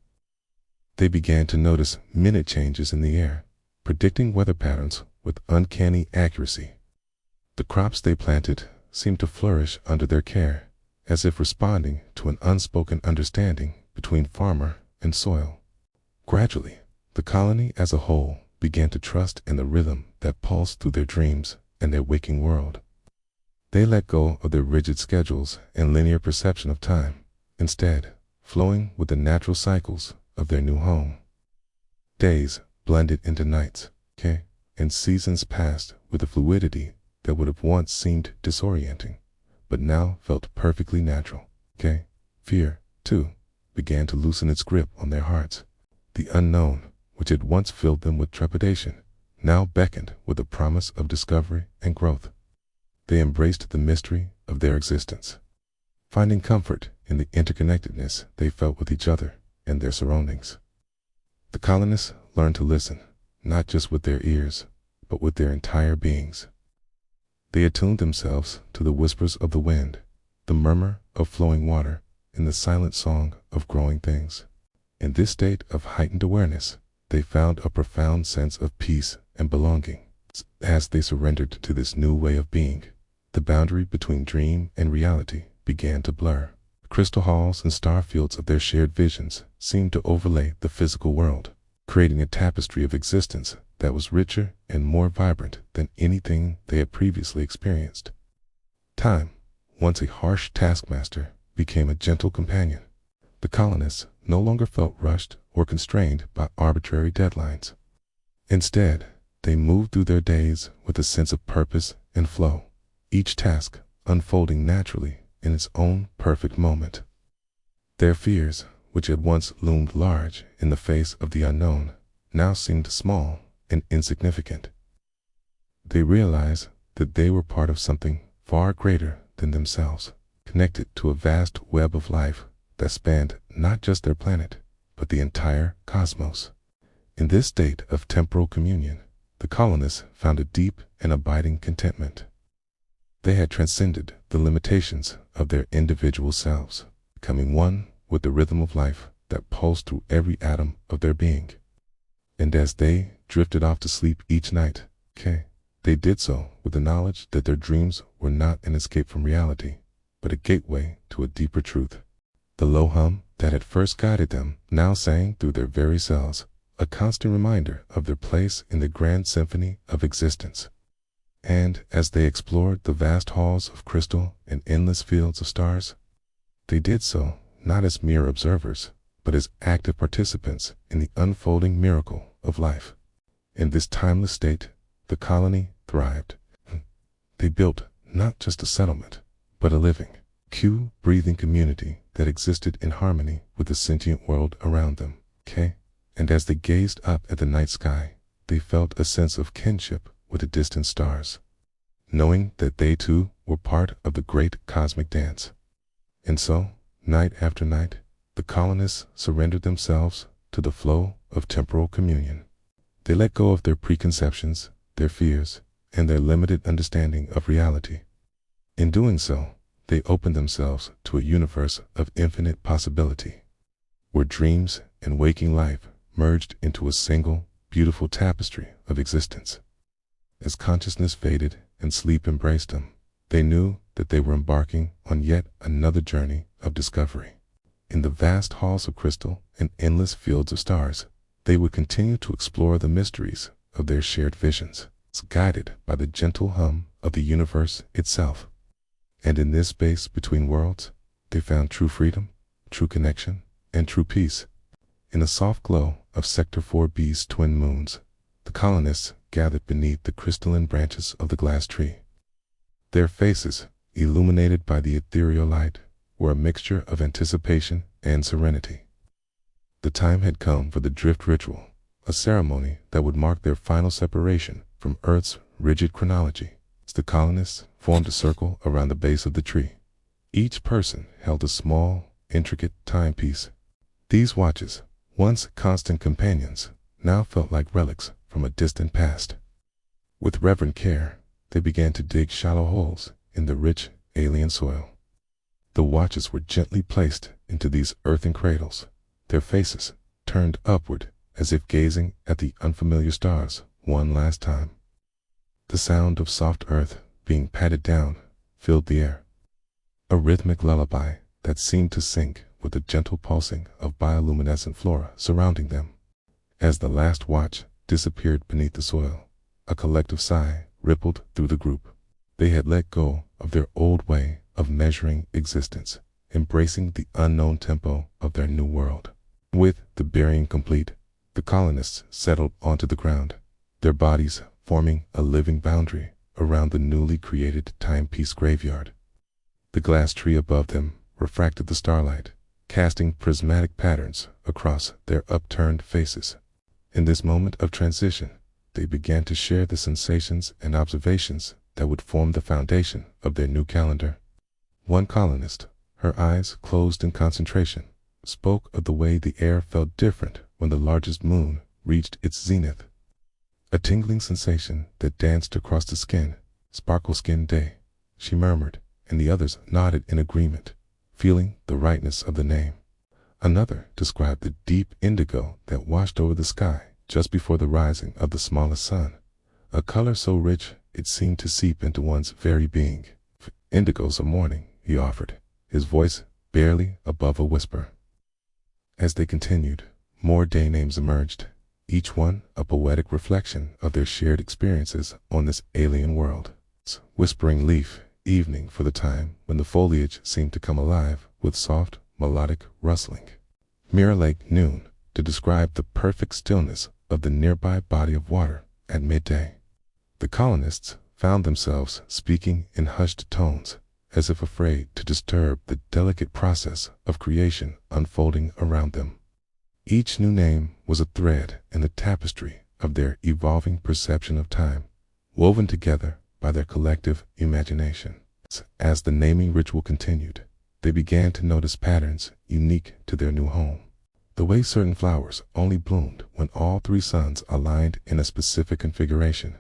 They began to notice minute changes in the air, predicting weather patterns with uncanny accuracy. The crops they planted seemed to flourish under their care, as if responding to an unspoken understanding between farmer and soil. Gradually, the colony as a whole began to trust in the rhythm that pulsed through their dreams and their waking world. They let go of their rigid schedules and linear perception of time, instead flowing with the natural cycles of their new home. Days blended into nights, and seasons passed with a fluidity that would have once seemed disorienting, but now felt perfectly natural. Fear, too, began to loosen its grip on their hearts. The unknown, which had once filled them with trepidation, now beckoned with the promise of discovery and growth. They embraced the mystery of their existence, finding comfort in the interconnectedness they felt with each other and their surroundings. The colonists learned to listen, not just with their ears, but with their entire beings. They attuned themselves to the whispers of the wind, the murmur of flowing water, and the silent song of growing things. In this state of heightened awareness, they found a profound sense of peace and belonging. As they surrendered to this new way of being, the boundary between dream and reality began to blur. crystal halls and star fields of their shared visions seemed to overlay the physical world, creating a tapestry of existence that was richer and more vibrant than anything they had previously experienced. Time, once a harsh taskmaster, became a gentle companion. The colonists no longer felt rushed or constrained by arbitrary deadlines. Instead, they moved through their days with a sense of purpose and flow, each task unfolding naturally in its own perfect moment. Their fears, which had once loomed large in the face of the unknown, now seemed small and insignificant. They realized that they were part of something far greater than themselves, connected to a vast web of life that spanned not just their planet, but the entire cosmos. In this state of temporal communion, the colonists found a deep and abiding contentment. They had transcended the limitations of their individual selves, becoming one with the rhythm of life that pulsed through every atom of their being. And as they drifted off to sleep each night, they did so with the knowledge that their dreams were not an escape from reality, but a gateway to a deeper truth. The low hum that had first guided them now sang through their very cells, a constant reminder of their place in the grand symphony of existence. And as they explored the vast halls of crystal and endless fields of stars, they did so not as mere observers, but as active participants in the unfolding miracle of life. In this timeless state, the colony thrived. They built not just a settlement, but a living, breathing community that existed in harmony with the sentient world around them. And as they gazed up at the night sky, they felt a sense of kinship with the distant stars, knowing that they too were part of the great cosmic dance. And so, night after night, the colonists surrendered themselves to the flow of temporal communion. They let go of their preconceptions, their fears, and their limited understanding of reality. In doing so, they opened themselves to a universe of infinite possibility, where dreams and waking life merged into a single, beautiful tapestry of existence. As consciousness faded and sleep embraced them, they knew that they were embarking on yet another journey of discovery. In the vast halls of crystal and endless fields of stars, they would continue to explore the mysteries of their shared visions, guided by the gentle hum of the universe itself. And in this space between worlds, they found true freedom, true connection, and true peace. In the soft glow of Sector 4B's twin moons, the colonists gathered beneath the crystalline branches of the glass tree. Their faces, illuminated by the ethereal light, were a mixture of anticipation and serenity. The time had come for the drift ritual, a ceremony that would mark their final separation from Earth's rigid chronology. As the colonists formed a circle around the base of the tree, each person held a small, intricate timepiece. These watches, once constant companions, now felt like relics from a distant past. With reverent care, they began to dig shallow holes in the rich, alien soil. The watches were gently placed into these earthen cradles, their faces turned upward as if gazing at the unfamiliar stars one last time. The sound of soft earth being patted down filled the air, a rhythmic lullaby that seemed to sync with the gentle pulsing of bioluminescent flora surrounding them. As the last watch disappeared beneath the soil, a collective sigh rippled through the group. They had let go of their old way of measuring existence, embracing the unknown tempo of their new world. With the burying complete, the colonists settled onto the ground, their bodies forming a living boundary around the newly created timepiece graveyard. The glass tree above them refracted the starlight, casting prismatic patterns across their upturned faces. In this moment of transition, they began to share the sensations and observations that would form the foundation of their new calendar. One colonist, her eyes closed in concentration, spoke of the way the air felt different when the largest moon reached its zenith. A tingling sensation that danced across the skin, sparkle skin day, she murmured, and the others nodded in agreement, feeling the rightness of the name. Another described the deep indigo that washed over the sky just before the rising of the smallest sun, a color so rich it seemed to seep into one's very being. "Indigo's a morning," he offered, his voice barely above a whisper. As they continued, more day names emerged, each one a poetic reflection of their shared experiences on this alien world. Whispering leaf, evening for the time when the foliage seemed to come alive with soft, melodic rustling. Mirror Lake, noon, to describe the perfect stillness of the nearby body of water at midday. The colonists found themselves speaking in hushed tones, as if afraid to disturb the delicate process of creation unfolding around them. Each new name was a thread in the tapestry of their evolving perception of time, woven together by their collective imagination. As the naming ritual continued, they began to notice patterns unique to their new home. The way certain flowers only bloomed when all three suns aligned in a specific configuration.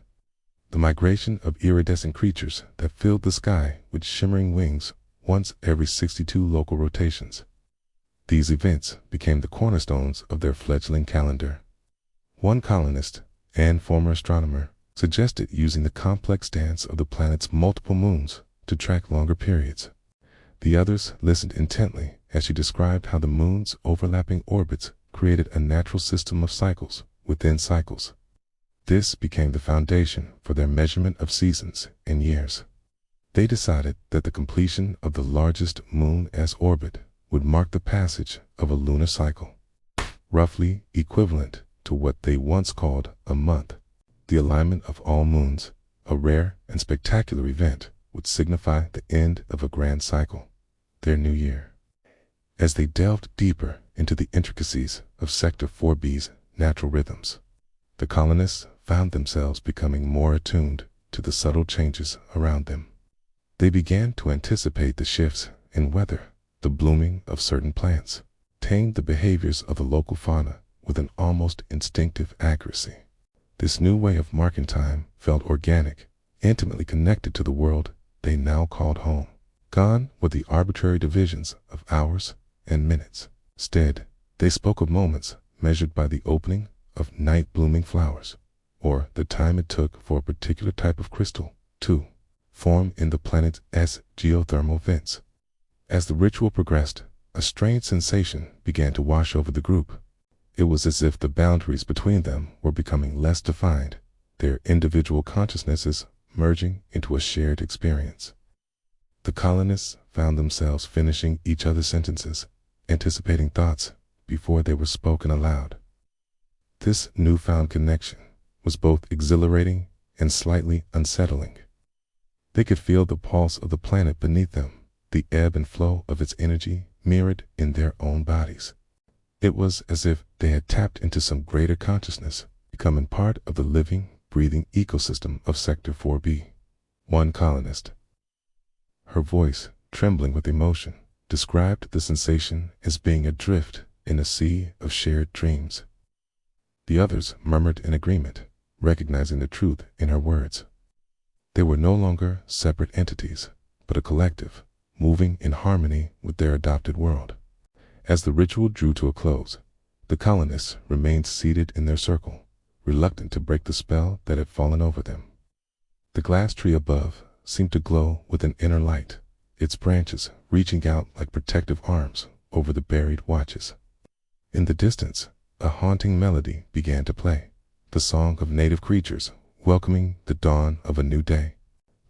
The migration of iridescent creatures that filled the sky with shimmering wings once every 62 local rotations. These events became the cornerstones of their fledgling calendar. One colonist, and former astronomer, suggested using the complex dance of the planet's multiple moons to track longer periods. The others listened intently as she described how the moon's overlapping orbits created a natural system of cycles within cycles. This became the foundation for their measurement of seasons and years. They decided that the completion of the largest moon-S orbit would mark the passage of a lunar cycle, roughly equivalent to what they once called a month. The alignment of all moons, a rare and spectacular event, would signify the end of a grand cycle, their new year. As they delved deeper into the intricacies of Sector 4B's natural rhythms, the colonists found themselves becoming more attuned to the subtle changes around them. They began to anticipate the shifts in weather, the blooming of certain plants, tamed the behaviors of the local fauna with an almost instinctive accuracy. This new way of marking time felt organic, intimately connected to the world they now called home. Gone were the arbitrary divisions of hours and minutes. Instead, they spoke of moments measured by the opening of night-blooming flowers, or the time it took for a particular type of crystal to form in the planet's geothermal vents. As the ritual progressed, a strange sensation began to wash over the group. It was as if the boundaries between them were becoming less defined, their individual consciousnesses merging into a shared experience. The colonists found themselves finishing each other's sentences, anticipating thoughts before they were spoken aloud. This newfound connection was both exhilarating and slightly unsettling. They could feel the pulse of the planet beneath them, the ebb and flow of its energy mirrored in their own bodies. It was as if they had tapped into some greater consciousness, becoming part of the living, breathing ecosystem of Sector 4B. One colonist, her voice trembling with emotion, described the sensation as being adrift in a sea of shared dreams. The others murmured in agreement, recognizing the truth in her words. They were no longer separate entities, but a collective, moving in harmony with their adopted world. As the ritual drew to a close, the colonists remained seated in their circle, reluctant to break the spell that had fallen over them. The glass tree above seemed to glow with an inner light, its branches reaching out like protective arms over the buried watches. In the distance, a haunting melody began to play, the song of native creatures welcoming the dawn of a new day.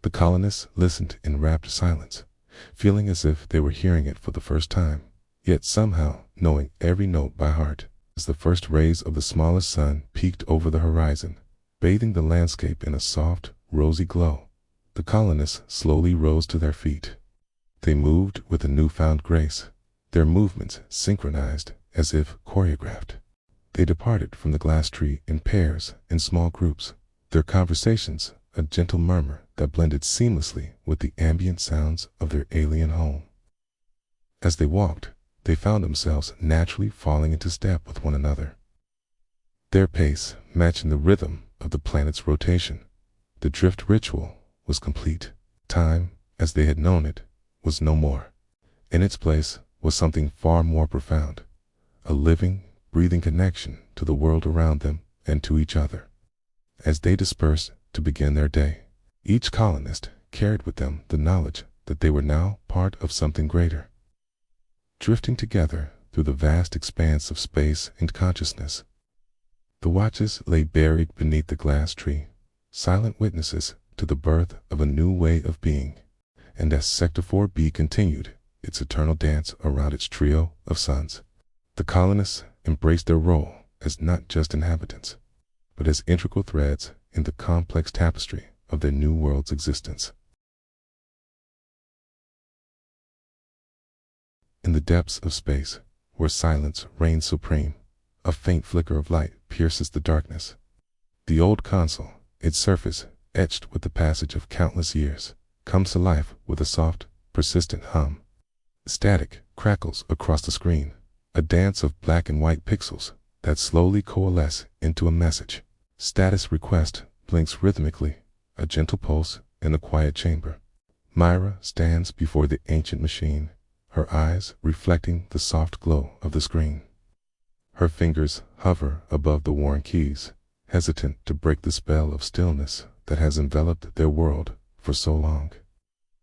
The colonists listened in rapt silence, feeling as if they were hearing it for the first time, yet somehow knowing every note by heart. As the first rays of the smallest sun peeked over the horizon, bathing the landscape in a soft, rosy glow, the colonists slowly rose to their feet. They moved with a newfound grace, their movements synchronized as if choreographed. They departed from the glass tree in pairs and small groups, their conversations a gentle murmur that blended seamlessly with the ambient sounds of their alien home. As they walked, they found themselves naturally falling into step with one another, their pace matching the rhythm of the planet's rotation. The drift ritual was complete. Time, as they had known it, was no more. In its place was something far more profound, a living, breathing connection to the world around them and to each other. As they dispersed to begin their day, each colonist carried with them the knowledge that they were now part of something greater. drifting together through the vast expanse of space and consciousness. The watches lay buried beneath the glass tree, silent witnesses to the birth of a new way of being. And as Sector 4B continued its eternal dance around its trio of suns, the colonists embraced their role as not just inhabitants, but as integral threads in the complex tapestry of their new world's existence. In the depths of space, where silence reigns supreme, a faint flicker of light pierces the darkness. The old console, its surface etched with the passage of countless years, comes to life with a soft, persistent hum. Static crackles across the screen, a dance of black and white pixels that slowly coalesce into a message. Status request blinks rhythmically, a gentle pulse in the quiet chamber. Myra stands before the ancient machine, her eyes reflecting the soft glow of the screen. Her fingers hover above the worn keys, hesitant to break the spell of stillness that has enveloped their world for so long.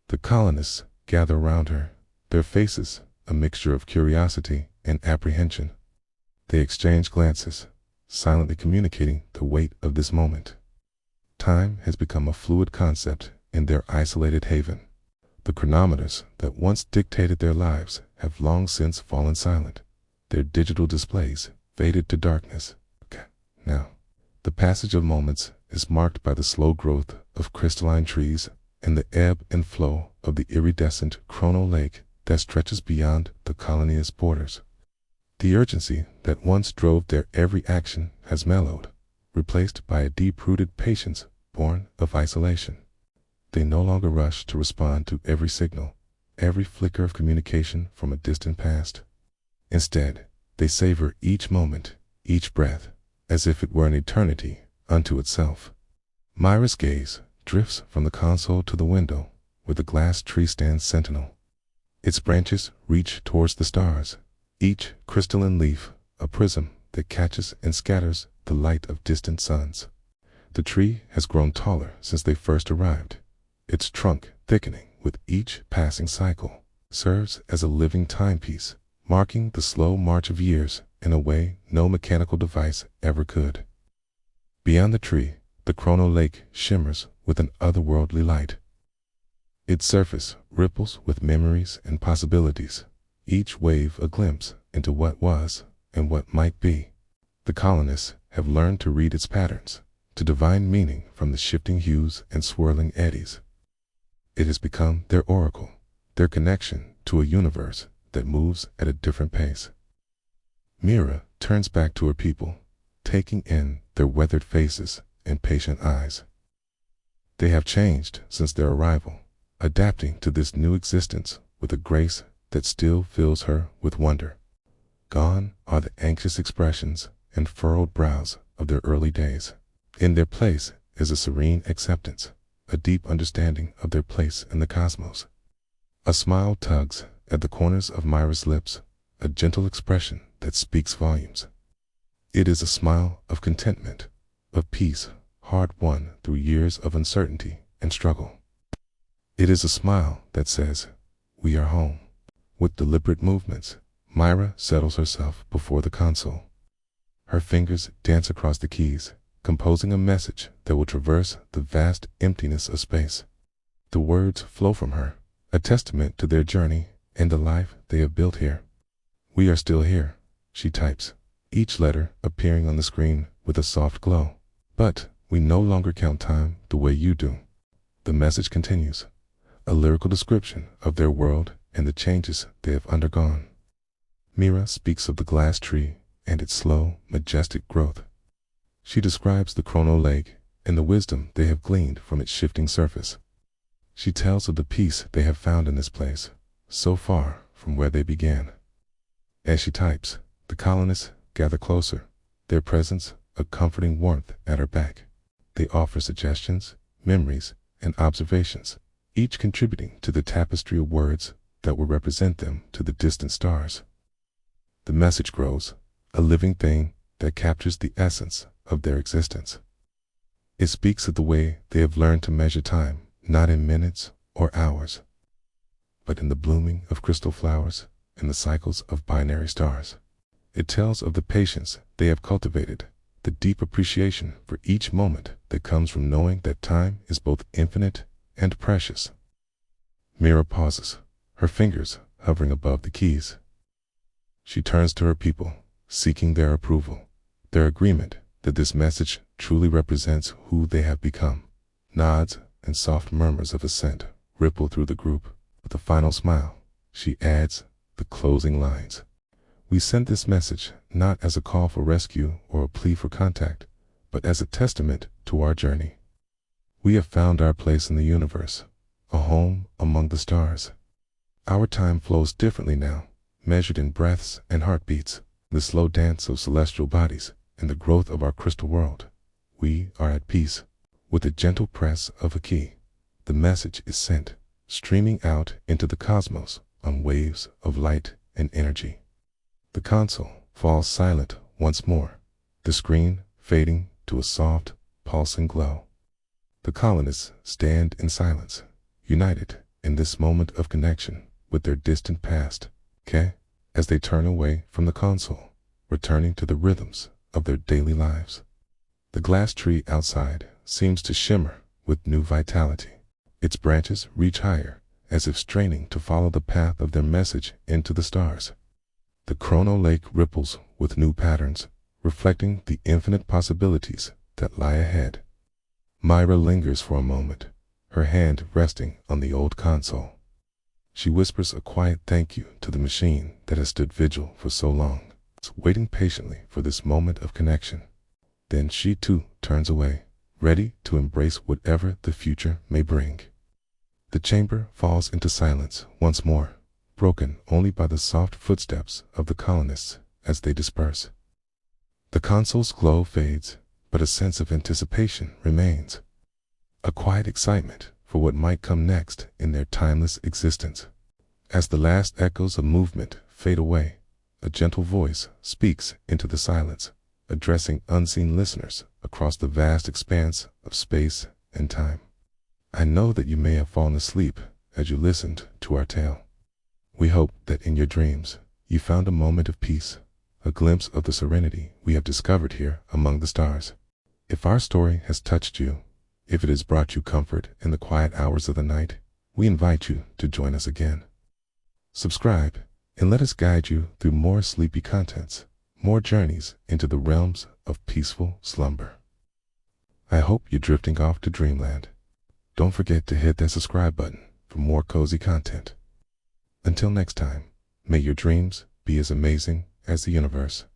The colonists gather around her, their faces a mixture of curiosity and apprehension. They exchange glances, silently communicating the weight of this moment. Time has become a fluid concept in their isolated haven. The chronometers that once dictated their lives have long since fallen silent, their digital displays faded to darkness. Now, the passage of moments is marked by the slow growth of crystalline trees and the ebb and flow of the iridescent Chronal lake that stretches beyond the colony's borders. The urgency that once drove their every action has mellowed, replaced by a deep-rooted patience born of isolation. They no longer rush to respond to every signal, every flicker of communication from a distant past. Instead, they savor each moment, each breath, as if it were an eternity unto itself. Myra's gaze drifts from the console to the window, where the glass tree stands sentinel. Its branches reach towards the stars, each crystalline leaf a prism that catches and scatters the light of distant suns. The tree has grown taller since they first arrived, its trunk thickening with each passing cycle, serves as a living timepiece, marking the slow march of years in a way no mechanical device ever could. Beyond the tree, the Chronal lake shimmers with an otherworldly light. Its surface ripples with memories and possibilities, each wave a glimpse into what was and what might be. The colonists have learned to read its patterns, to divine meaning from the shifting hues and swirling eddies. It has become their oracle, their connection to a universe that moves at a different pace. Myra turns back to her people, taking in their weathered faces and patient eyes. They have changed since their arrival, adapting to this new existence with a grace that still fills her with wonder. Gone are the anxious expressions and furrowed brows of their early days. In their place is a serene acceptance, a deep understanding of their place in the cosmos. A smile tugs at the corners of Myra's lips, a gentle expression that speaks volumes. It is a smile of contentment, of peace hard-won through years of uncertainty and struggle. It is a smile that says, "We are home." With deliberate movements, Myra settles herself before the console. Her fingers dance across the keys, composing a message that will traverse the vast emptiness of space. The words flow from her, a testament to their journey and the life they have built here. "We are still here," she types, each letter appearing on the screen with a soft glow. "But we no longer count time the way you do." The message continues, a lyrical description of their world and the changes they have undergone. Myra speaks of the glass tree and its slow, majestic growth. She describes the Chronal lake and the wisdom they have gleaned from its shifting surface. She tells of the peace they have found in this place, so far from where they began. As she types, the colonists gather closer, their presence a comforting warmth at her back. They offer suggestions, memories, and observations, each contributing to the tapestry of words that will represent them to the distant stars. The message grows, a living thing that captures the essence of their existence. It speaks of the way they have learned to measure time, not in minutes or hours, but in the blooming of crystal flowers in the cycles of binary stars. It tells of the patience they have cultivated, the deep appreciation for each moment that comes from knowing that time is both infinite and precious. Mira pauses, her fingers hovering above the keys. She turns to her people, seeking their approval, their agreement that this message truly represents who they have become. Nods and soft murmurs of assent ripple through the group. With a final smile, she adds the closing lines. We send this message not as a call for rescue or a plea for contact, but as a testament to our journey. We have found our place in the universe, a home among the stars. Our time flows differently now, measured in breaths and heartbeats, the slow dance of celestial bodies, and the growth of our crystal world. We are at peace. With a gentle press of a key, the message is sent, streaming out into the cosmos on waves of light and energy. The console falls silent once more, the screen fading to a soft, pulsing glow. The colonists stand in silence, united in this moment of connection with their distant past, as they turn away from the console, returning to the rhythms of their daily lives. The glass tree outside seems to shimmer with new vitality. Its branches reach higher, as if straining to follow the path of their message into the stars. The Chronal lake ripples with new patterns, reflecting the infinite possibilities that lie ahead. Myra lingers for a moment, her hand resting on the old console. She whispers a quiet thank you to the machine that has stood vigil for so long, waiting patiently for this moment of connection. Then she too turns away, ready to embrace whatever the future may bring. The chamber falls into silence once more, broken only by the soft footsteps of the colonists as they disperse. The console's glow fades, but a sense of anticipation remains, a quiet excitement for what might come next in their timeless existence. As the last echoes of movement fade away, a gentle voice speaks into the silence, addressing unseen listeners across the vast expanse of space and time. I know that you may have fallen asleep as you listened to our tale. We hope that in your dreams you found a moment of peace, a glimpse of the serenity we have discovered here among the stars. If our story has touched you, if it has brought you comfort in the quiet hours of the night, we invite you to join us again. Subscribe and let us guide you through more sleepy contents, more journeys into the realms of peaceful slumber. I hope you're drifting off to dreamland. Don't forget to hit that subscribe button for more cozy content. Until next time, may your dreams be as amazing as the universe.